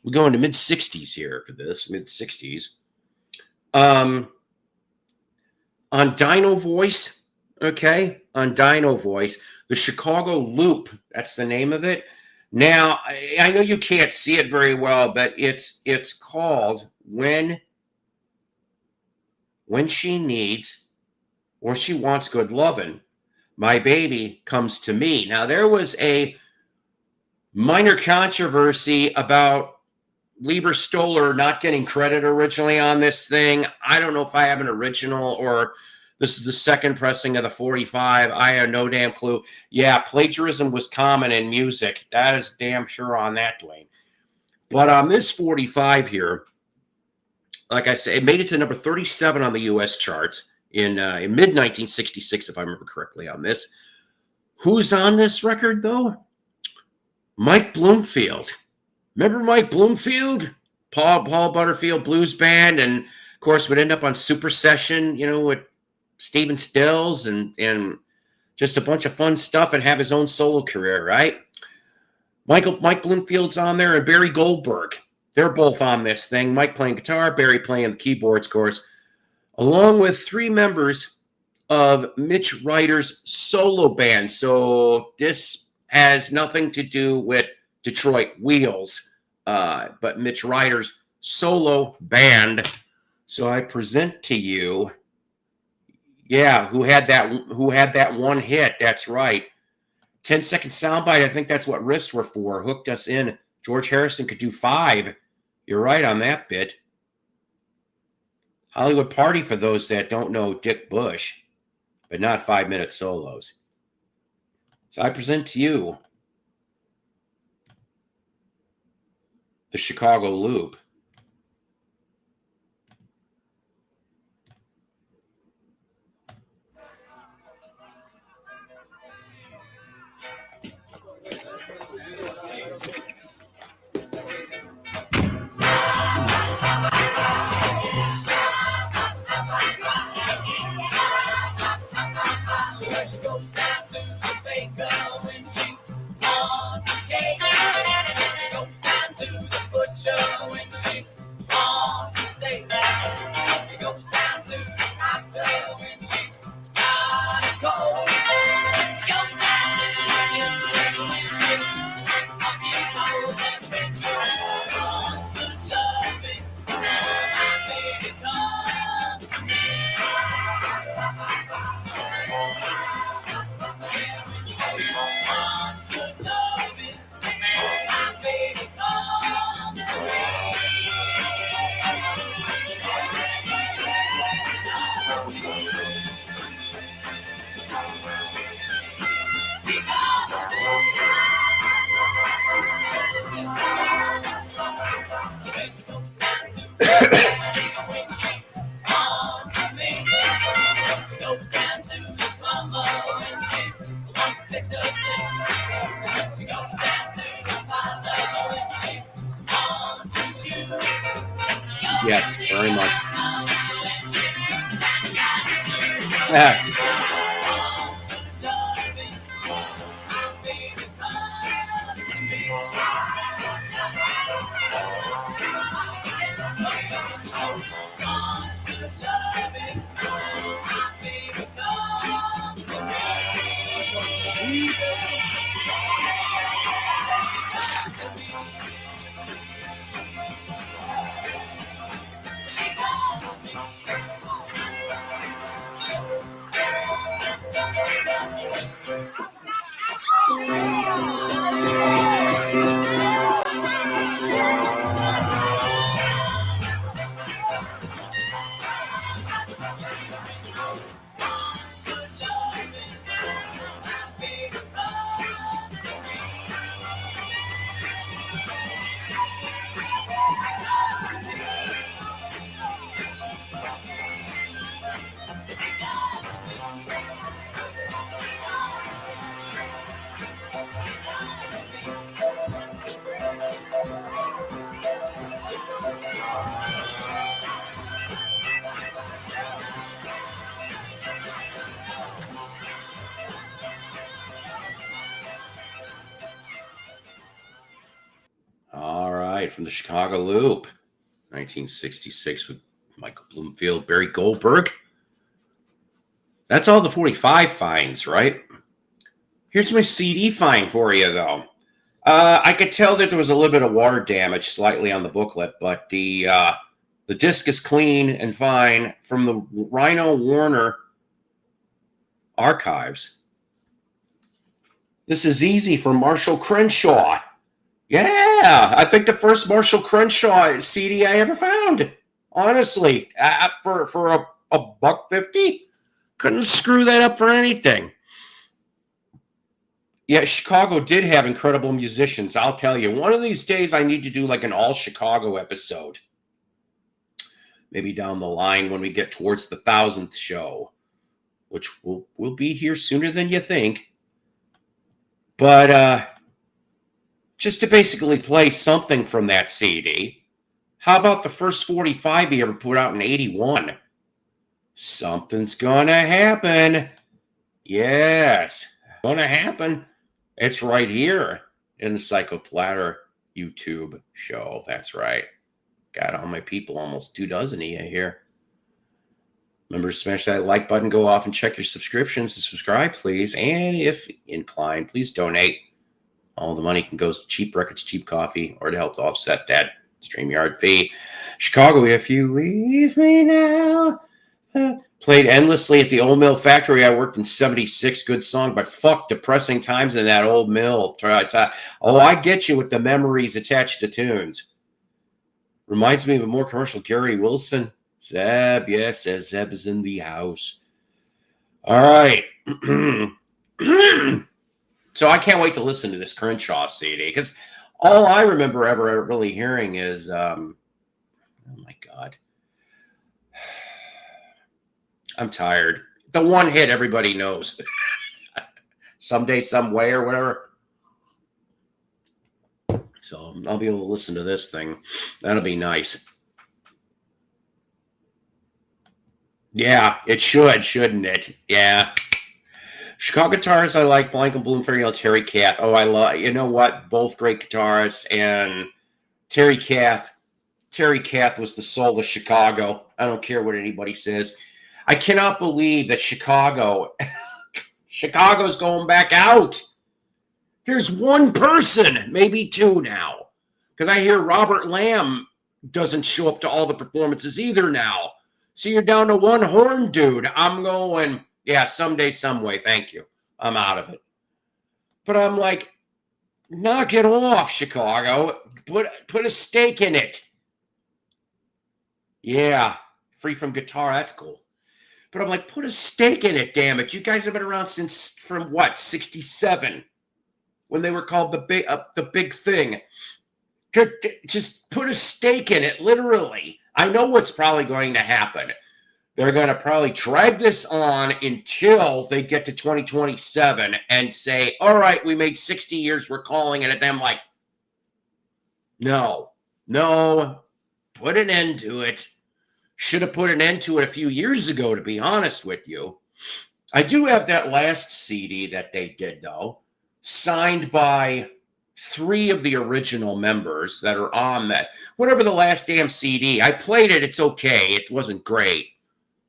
We're going to mid-60s here for this, mid-60s. On Dino Voice, okay? On Dino Voice, the Chicago Loop, that's the name of it. Now, I know you can't see it very well, but it's called When She Needs or She Wants Good Lovin', My Baby Comes to Me. Now, there was a minor controversy about Lieber Stoller not getting credit originally on this thing. I don't know if I have an original or this is the second pressing of the 45. I have no damn clue. Yeah, plagiarism was common in music. That is damn sure on that, Dwayne. But on this 45 here, like I said, it made it to number 37 on the U.S. charts in mid-1966, if I remember correctly on this. Who's on this record, though? Mike Bloomfield. Remember Mike Bloomfield? Paul Butterfield Blues Band, and, of course, would end up on Super Session, you know, with Stephen Stills and just a bunch of fun stuff and have his own solo career, right? Mike Bloomfield's on there and Barry Goldberg. They're both on this thing. Mike playing guitar, Barry playing the keyboards, of course, along with 3 members of Mitch Ryder's solo band. So this has nothing to do with Detroit Wheels, but Mitch Ryder's solo band. So I present to you, yeah, who had that one hit? That's right. 10-second soundbite. I think that's what riffs were for. Hooked us in. George Harrison could do 5. You're right on that bit. Hollywood Party for those that don't know Dick Bush, but not 5-minute solos. So I present to you the Chicago Loop. When very much. All right, from the Chicago Loop, 1966 with Michael Bloomfield, Barry Goldberg. That's all the 45 finds, right? Here's my CD find for you, though. I could tell that there was a little bit of water damage slightly on the booklet, but the disc is clean and fine from the Rhino Warner archives. This is easy for Marshall Crenshaw. Yeah, I think the first Marshall Crenshaw CD I ever found. Honestly, for a $1.50, couldn't screw that up for anything. Yeah, Chicago did have incredible musicians. I'll tell you, one of these days I need to do like an all Chicago episode. Maybe down the line when we get towards the 1000th show, which will be here sooner than you think. But just to basically play something from that CD, how about the first 45 he ever put out in 81? Something's gonna happen. Yes, gonna happen. It's right here in the Psycho Platter YouTube show. That's right. Got all my people, almost 24 of you here. Remember to smash that like button, go off and check your subscriptions and subscribe, please. And if inclined, please donate. All the money can go to cheap records, cheap coffee, or to help to offset that StreamYard fee. Chicago, if you leave me now. Played endlessly at the old mill factory. I worked in 76. Good song, but fuck, depressing times in that old mill. Oh, I get you with the memories attached to tunes. Reminds me of a more commercial Gary Wilson. Zeb, yes, Zeb is in the house. All right. So I can't wait to listen to this Crenshaw CD because all I remember ever really hearing is, oh my God. I'm tired. The one hit everybody knows. Someday, some way, or whatever. So I'll be able to listen to this thing. That'll be nice. Yeah, it should, shouldn't it? Yeah. Chicago guitarists I like, Blank and Bloom, Fairy Hill, Terry Kath. Oh, I love, you know what? Both great guitarists. And Terry Kath was the soul of Chicago. I don't care what anybody says. I cannot believe that Chicago's going back out. There's one person, maybe two now. Because I hear Robert Lamb doesn't show up to all the performances either now. So you're down to one horn dude. I'm going, yeah, someday, some way. Thank you. I'm out of it. But I'm like, knock it off, Chicago. Put a stake in it. Yeah, free from guitar. That's cool. But I'm like, put a stake in it, damn it. You guys have been around since, from what, 67? When they were called the big thing. Just put a stake in it, literally. I know what's probably going to happen. They're going to probably drag this on until they get to 2027 and say, all right, we made 60 years, we're calling it. And I'm like, no, put an end to it. Should have put an end to it a few years ago, to be honest with you. I do have that last CD that they did, though, signed by 3 of the original members that are on that. Whatever the last damn CD. I played it. It's okay. It wasn't great.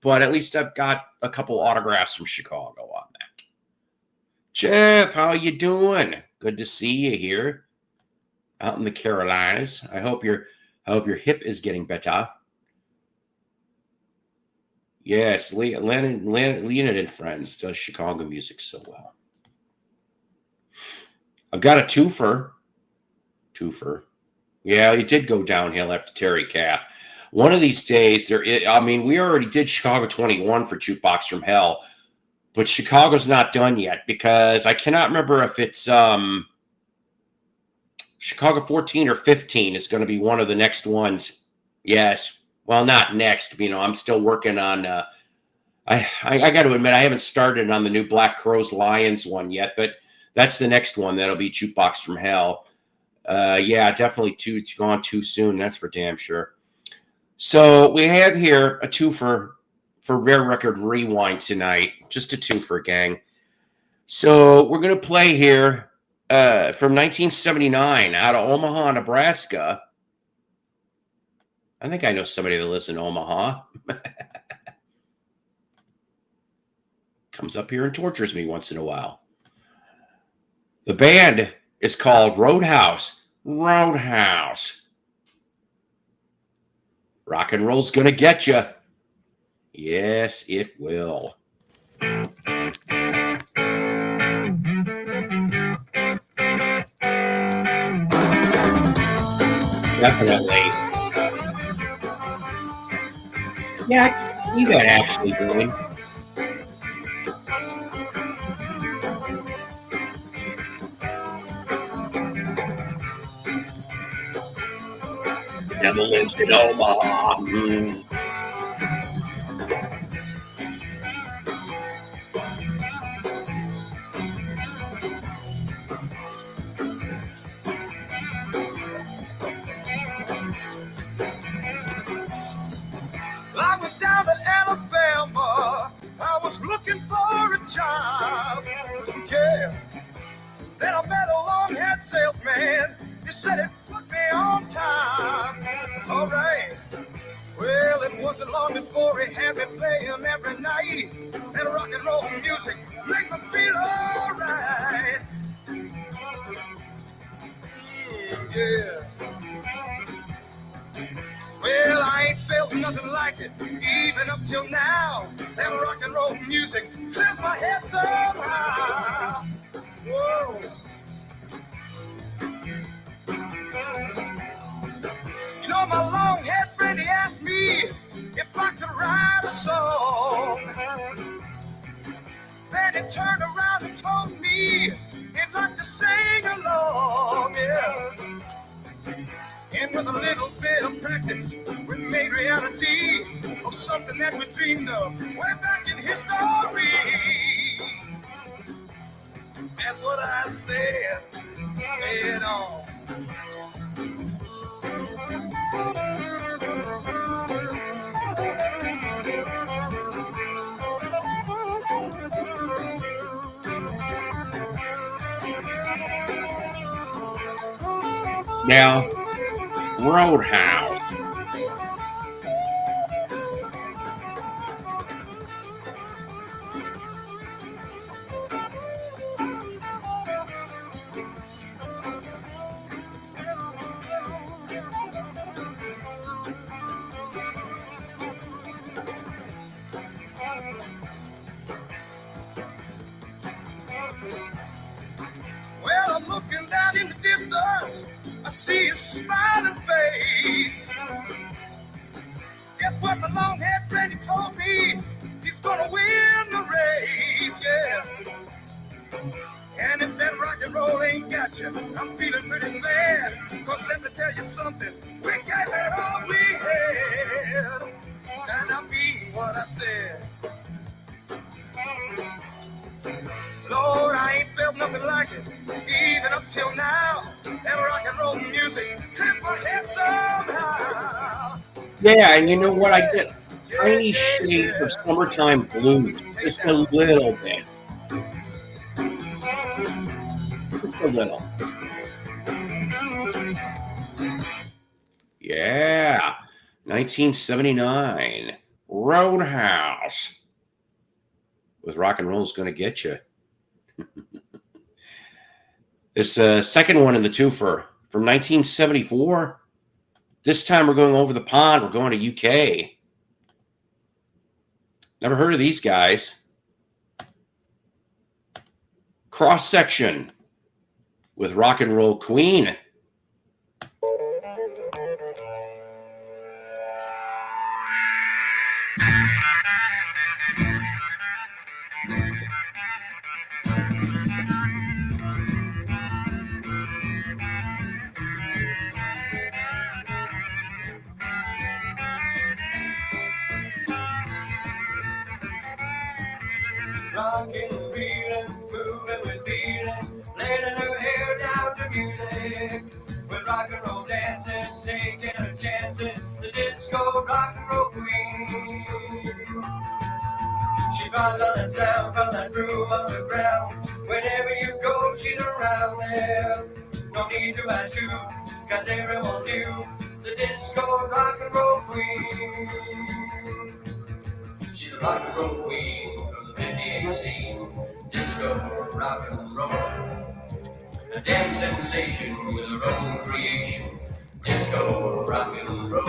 But at least I've got a couple autographs from Chicago on that. Jeff, how you doing? Good to see you here out in the Carolinas. I hope your hip is getting better. Yes, Leonard and Friends does Chicago music so well. I've got a twofer. Yeah, it did go downhill after Terry Kath. One of these days, we already did Chicago 21 for Jukebox from Hell, but Chicago's not done yet because I cannot remember if it's Chicago 14 or 15 is going to be one of the next ones. Yes. Well, not next. I'm still working on. I got to admit, I haven't started on the new Black Crowes Lions one yet, but that's the next one. That'll be Jukebox from Hell. Yeah, definitely it's gone too soon. That's for damn sure. So we have here a twofer for Rare Record Rewind tonight. Just a twofer, gang. So we're going to play here from 1979 out of Omaha, Nebraska. I think I know somebody that lives in Omaha. Comes up here and tortures me once in a while. The band is called Roadhouse. Roadhouse. Rock and roll's gonna get you. Yes, it will. Definitely. Yeah, I can see that actually doing. Devil lives in Omaha. I went down to Alabama. I was looking for a job. Yeah. Then I met a long-haired salesman. He said it put me on time. All right. Well, it wasn't long before he had me playing every night. And rock and roll music make me feel all right. Yeah. Well, I ain't felt nothing like it, even up till now. That rock and roll music clears my head somehow. Whoa. You know, my long-haired friend, he asked me if I could write a song. Then he turned around and told me he'd like to sing along, yeah. And with a little bit of practice, we made reality of something that we dreamed of way back in history. That's what I said. Head on. Now, Roadhouse. Well, I'm looking down in the distance. I see his smiling face. Yeah, and you know what? I get tiny shades of summertime blues, just a little bit, just a little. Yeah, 1979, Roadhouse with Rock and Roll's Gonna Get You. This second one in the twofer from 1974. This time we're going over the pond. We're going to UK. Never heard of these guys. Cross Section with Rock and Roll Queen. Rockin', reelin', moving with feeling, letting her hair down to music. With rock and roll dances, taking her chances, the disco rock and roll queen. She finds all that sound from that groove underground. Whenever you go, she's around there. No need to ask who, 'cause everyone knew the disco rock and roll queen. She's a rock and roll queen from the 58 scene. Disco rock and roll. A dance sensation with her own creation. Disco rock and roll.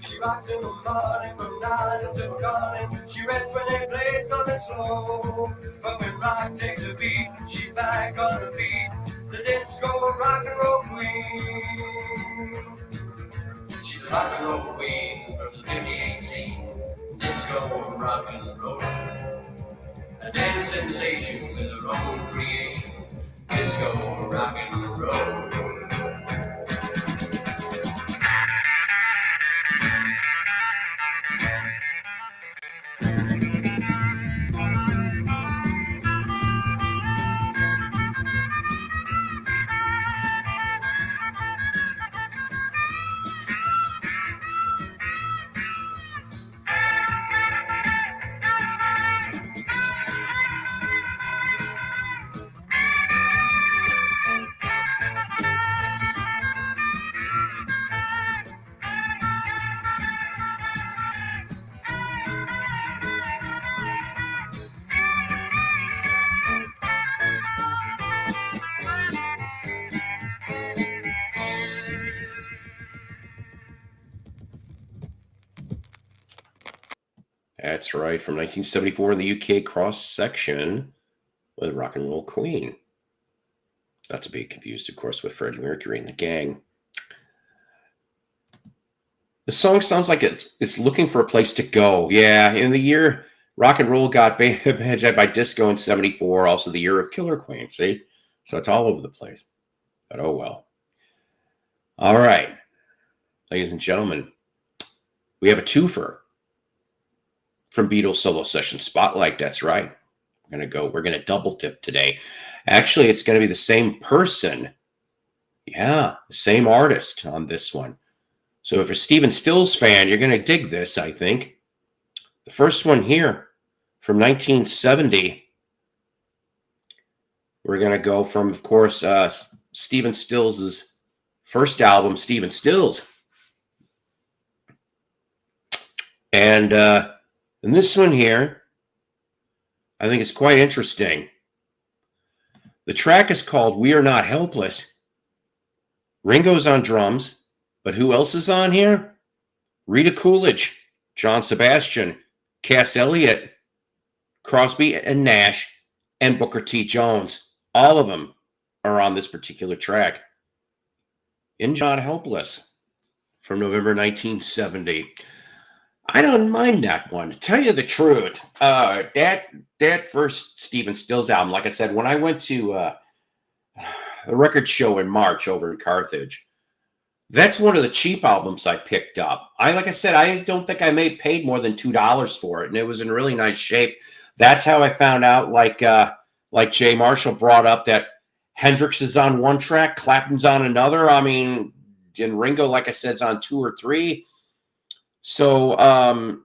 She rocks in the morning from 9 until calling. She rests when they play something slow. But when rock takes a beat, she's back on her feet. The disco rock and roll queen. She's a rock and roll queen from the 58 scene. Disco rock and roll. A dance sensation with her own creation. Disco rock and roll. That's right, from 1974 in the UK, Cross Section with Rock and Roll Queen. Not to be confused, of course, with Freddie Mercury and the Gang. The song sounds like it's looking for a place to go. Yeah, in the year rock and roll got hijacked by disco in 74, also the year of Killer Queen, see? So it's all over the place. But oh well. All right, ladies and gentlemen, we have a twofer from Beatles Solo Session Spotlight. That's right. We're going to double dip today. Actually, it's going to be the same person. Yeah, the same artist on this one. So if you're a Stephen Stills fan, you're going to dig this, I think. The first one here from 1970. We're going to go from, of course, Stephen Stills' first album, Stephen Stills. And this one here, I think it's quite interesting. The track is called We Are Not Helpless. Ringo's on drums. But who else is on here? Rita Coolidge, John Sebastian, Cass Elliot, Crosby and Nash, and Booker T. Jones. All of them are on this particular track. In Not Helpless from November 1970. I don't mind that one. To tell you the truth, that first Stephen Stills album, like I said, when I went to record show in March over in Carthage. That's one of the cheap albums I picked up. Like I said, I don't think I paid more than $2 for it, and it was in really nice shape. That's how I found out, like Jay Marshall brought up, that Hendrix is on one track, Clapton's on another. I mean, and Ringo, like I said, is on 2 or 3. So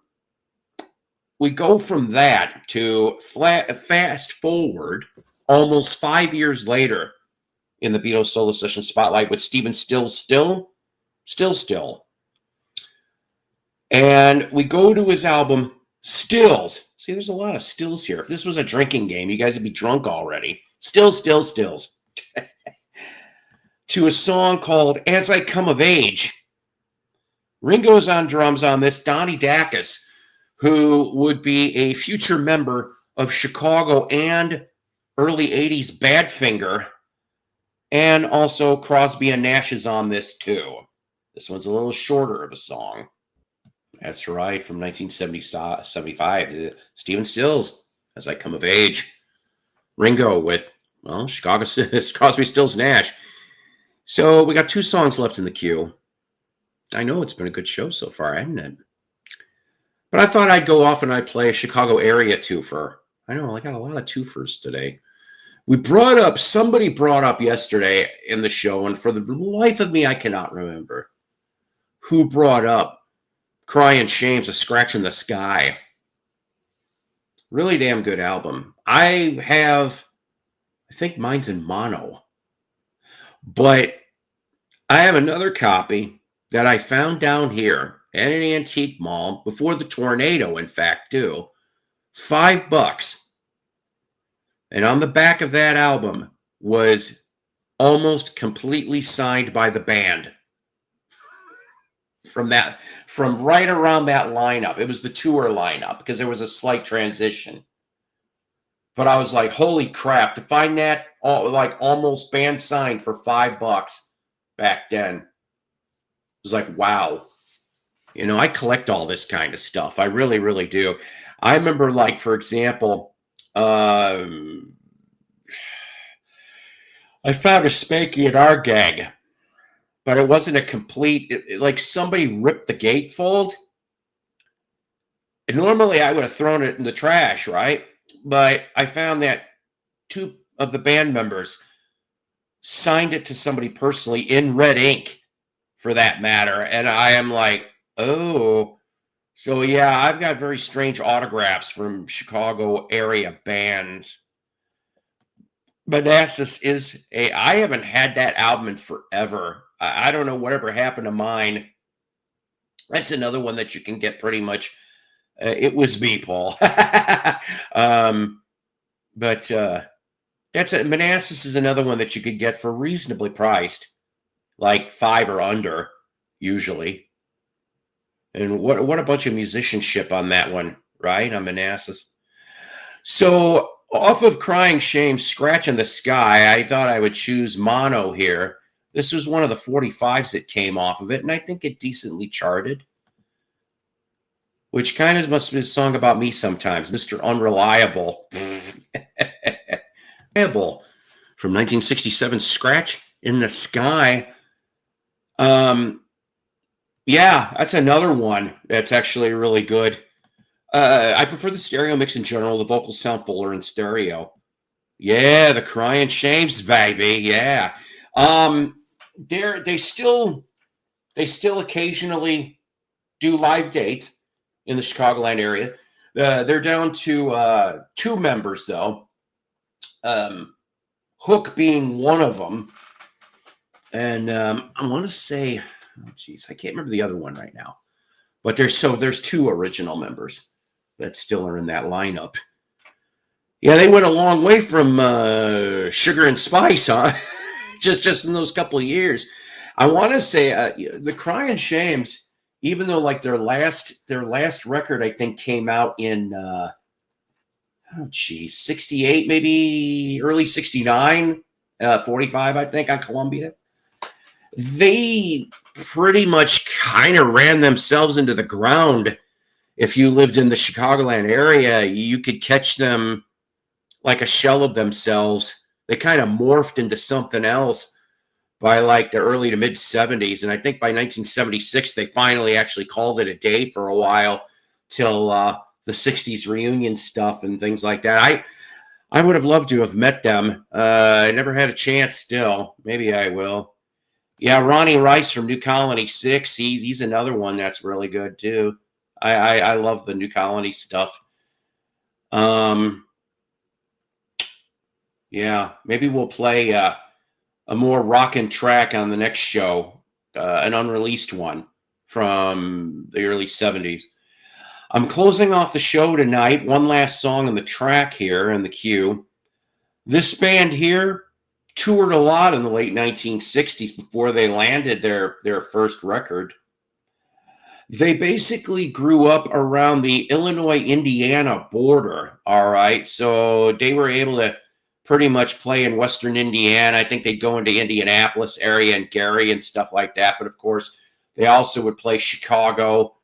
we go from that to fast forward almost 5 years later in the Beatles solo session spotlight with Stephen Stills still. And we go to his album Stills. See, there's a lot of stills here. If this was a drinking game, you guys would be drunk already. Stills. To a song called As I Come of Age. Ringo's on drums on this. Donnie Dacus, who would be a future member of Chicago and early 80s Badfinger. And also Crosby and Nash is on this too. This one's a little shorter of a song. That's right, from 1975. Stephen Stills, As I Come of Age. Ringo with, well, Chicago, Crosby, Stills, Nash. So we got 2 songs left in the queue. I know it's been a good show so far, hasn't it? But I thought I'd go off and I'd play a Chicago area twofer. I know, I got a lot of twofers today. Somebody brought up yesterday in the show, and for the life of me, I cannot remember who brought up Crying Shames, A Scratch in the Sky. Really damn good album. I think mine's in mono. But I have another copy that I found down here at an antique mall before the tornado, in fact, too. $5. And on the back of that album was almost completely signed by the band. From right around that lineup. It was the tour lineup because there was a slight transition. But I was like, holy crap, to find that almost band signed for $5 back then. It was like, wow. You know, I collect all this kind of stuff. I really, really do. I remember, like, for example, I found a Spanky at our gag, but it wasn't a complete, like somebody ripped the gatefold. And normally I would have thrown it in the trash, right? But I found that 2 of the band members signed it to somebody personally in red ink, for that matter. And I am like, oh. So yeah, I've got very strange autographs from Chicago area bands. Manassas I haven't had that album in forever. I don't know whatever happened to mine. That's another one that you can get pretty much. It was me, Paul. But Manassas is another one that you could get for reasonably priced, like $5 or under, usually. And what a bunch of musicianship on that one, right? On Manassas. So off of Crying Shame, Scratch in the Sky, I thought I would choose mono here. This was one of the 45s that came off of it, and I think it decently charted. Which kind of must be a song about me sometimes. Mr. Unreliable. From 1967, Scratch in the Sky. Yeah, that's another one that's actually really good. I prefer the stereo mix in general. The vocals sound fuller in stereo. Yeah, the Crying Shames, baby. Yeah. They still occasionally do live dates in the Chicagoland area. They're down to 2 members, though. Hook being one of them. And I want to say, oh, geez, I can't remember the other one right now. But there's 2 original members that still are in that lineup. Yeah, they went a long way from Sugar and Spice, huh? just in those couple of years. I want to say the Crying Shames, even though like their last record, I think, came out in 68, maybe early 69, 45, I think, on Columbia. They pretty much kind of ran themselves into the ground. If you lived in the Chicagoland area, you could catch them like a shell of themselves they kind of morphed into something else by like the early to mid 70s. And I think by 1976, they finally actually called it a day for a while till the 60s reunion stuff and things like that. I would have loved to have met them. I never had a chance still. Maybe I will. Yeah, Ronnie Rice from New Colony 6. He's another one that's really good too. I love the New Colony stuff. Yeah, maybe we'll play a more rockin' track on the next show, an unreleased one from the early 70s. I'm closing off the show tonight. One last song on the track here in the queue. This band here toured a lot in the late 1960s before they landed their first record. They basically grew up around the Illinois-Indiana border, all right? So they were able to pretty much play in Western Indiana. I think they'd go into Indianapolis area and Gary and stuff like that. But, of course, they also would play Chicago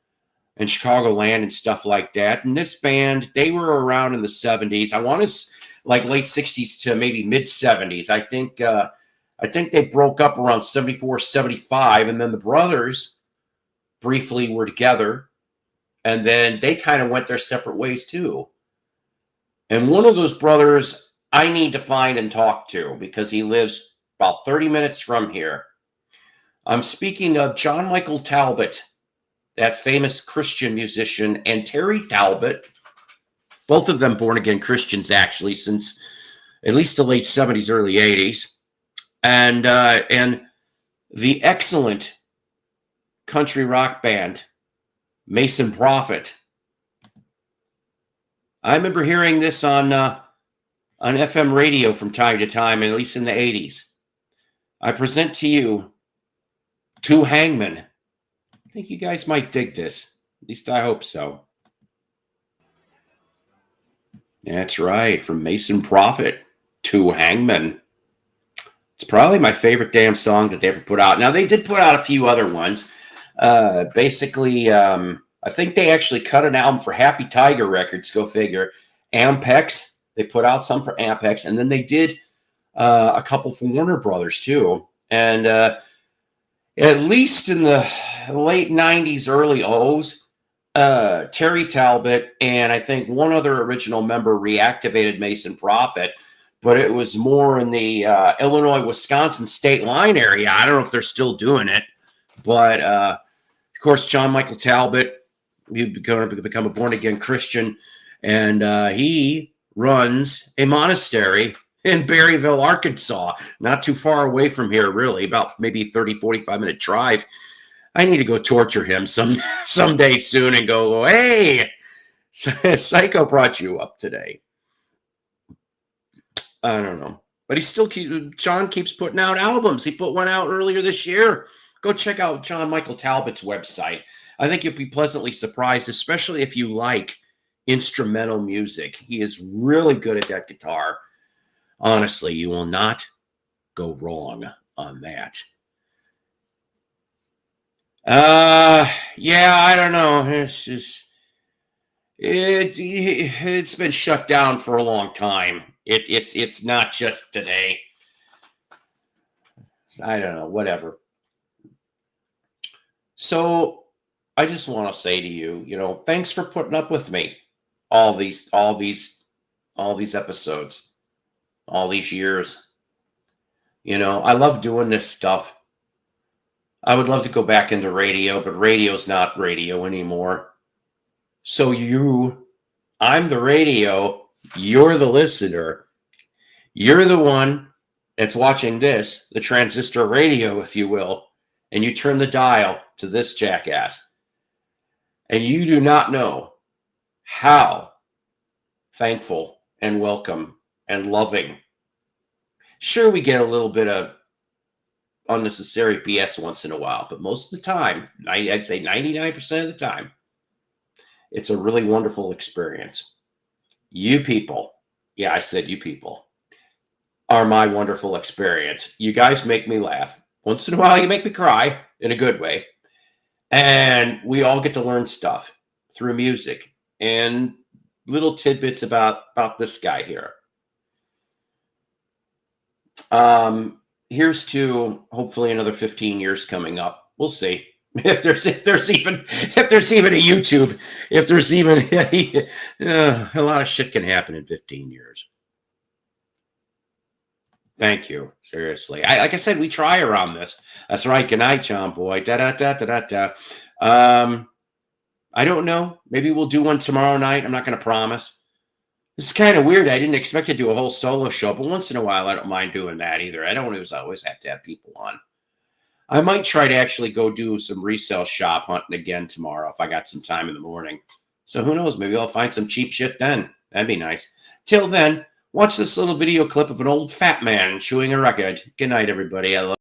and Chicagoland and stuff like that. And this band, they were around in the 70s. I want to like late 60s to maybe mid 70s. I think they broke up around 74, 75, and then the brothers briefly were together, and then they kind of went their separate ways too. And one of those brothers I need to find and talk to because he lives about 30 minutes from here. I'm speaking of John Michael Talbot, that famous Christian musician, and Terry Talbot, both of them born-again Christians, actually, since at least the late 70s, early 80s. And the excellent country rock band, Mason Prophet. I remember hearing this on FM radio from time to time, at least in the 80s. I present to you Two Hangmen. I think you guys might dig this. At least I hope so. That's right, from Mason Prophet, Two Hangmen. It's probably my favorite damn song that they ever put out. Now, they did put out a few other ones. Basically, I think they actually cut an album for Happy Tiger Records, go figure. Ampex, they put out some for Ampex, and then they did a couple for Warner Brothers, too. And at least in the late 90s, early O's, Terry Talbot and I think one other original member reactivated Mason Prophet, but it was more in the Illinois-Wisconsin state line area. I don't know if they're still doing it, but of course, John Michael Talbot, he's going to become a born-again Christian, and he runs a monastery in Berryville, Arkansas, not too far away from here, really, about maybe 30, 45-minute drive. I need to go torture him someday soon and go, hey, Psycho brought you up today. I don't know. But John keeps putting out albums. He put one out earlier this year. Go check out John Michael Talbot's website. I think you'll be pleasantly surprised, especially if you like instrumental music. He is really good at that guitar. Honestly, you will not go wrong on that. Yeah, I don't know. It's just it's been shut down for a long time. It's not just today. I don't know, whatever. So I just want to say to you, thanks for putting up with me all these episodes, all these years. I love doing this stuff. I would love to go back into radio, but radio's not radio anymore. So I'm the radio, you're the listener. You're the one that's watching this, the transistor radio, if you will, and you turn the dial to this jackass. And you do not know how thankful and welcome and loving. Sure, we get a little bit of unnecessary BS once in a while, but most of the time, I'd say 99% of the time, it's a really wonderful experience. You people, yeah, I said you people, are my wonderful experience. You guys make me laugh. Once in a while, you make me cry in a good way. And we all get to learn stuff through music and little tidbits about this guy here. Here's to hopefully another 15 years coming up. We'll see if there's even a YouTube, if there's even a lot of shit can happen in 15 years. Thank you. Seriously. Like I said, we try around this. That's right. Good night, John Boy. I don't know. Maybe we'll do one tomorrow night. I'm not going to promise. It's kind of weird. I didn't expect to do a whole solo show, but once in a while, I don't mind doing that either. I don't always have to have people on. I might try to actually go do some resale shop hunting again tomorrow if I got some time in the morning. So who knows? Maybe I'll find some cheap shit then. That'd be nice. Till then, watch this little video clip of an old fat man chewing a record. Good night, everybody. I love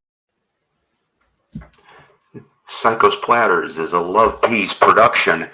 Psychos Platters is a Love Peace production.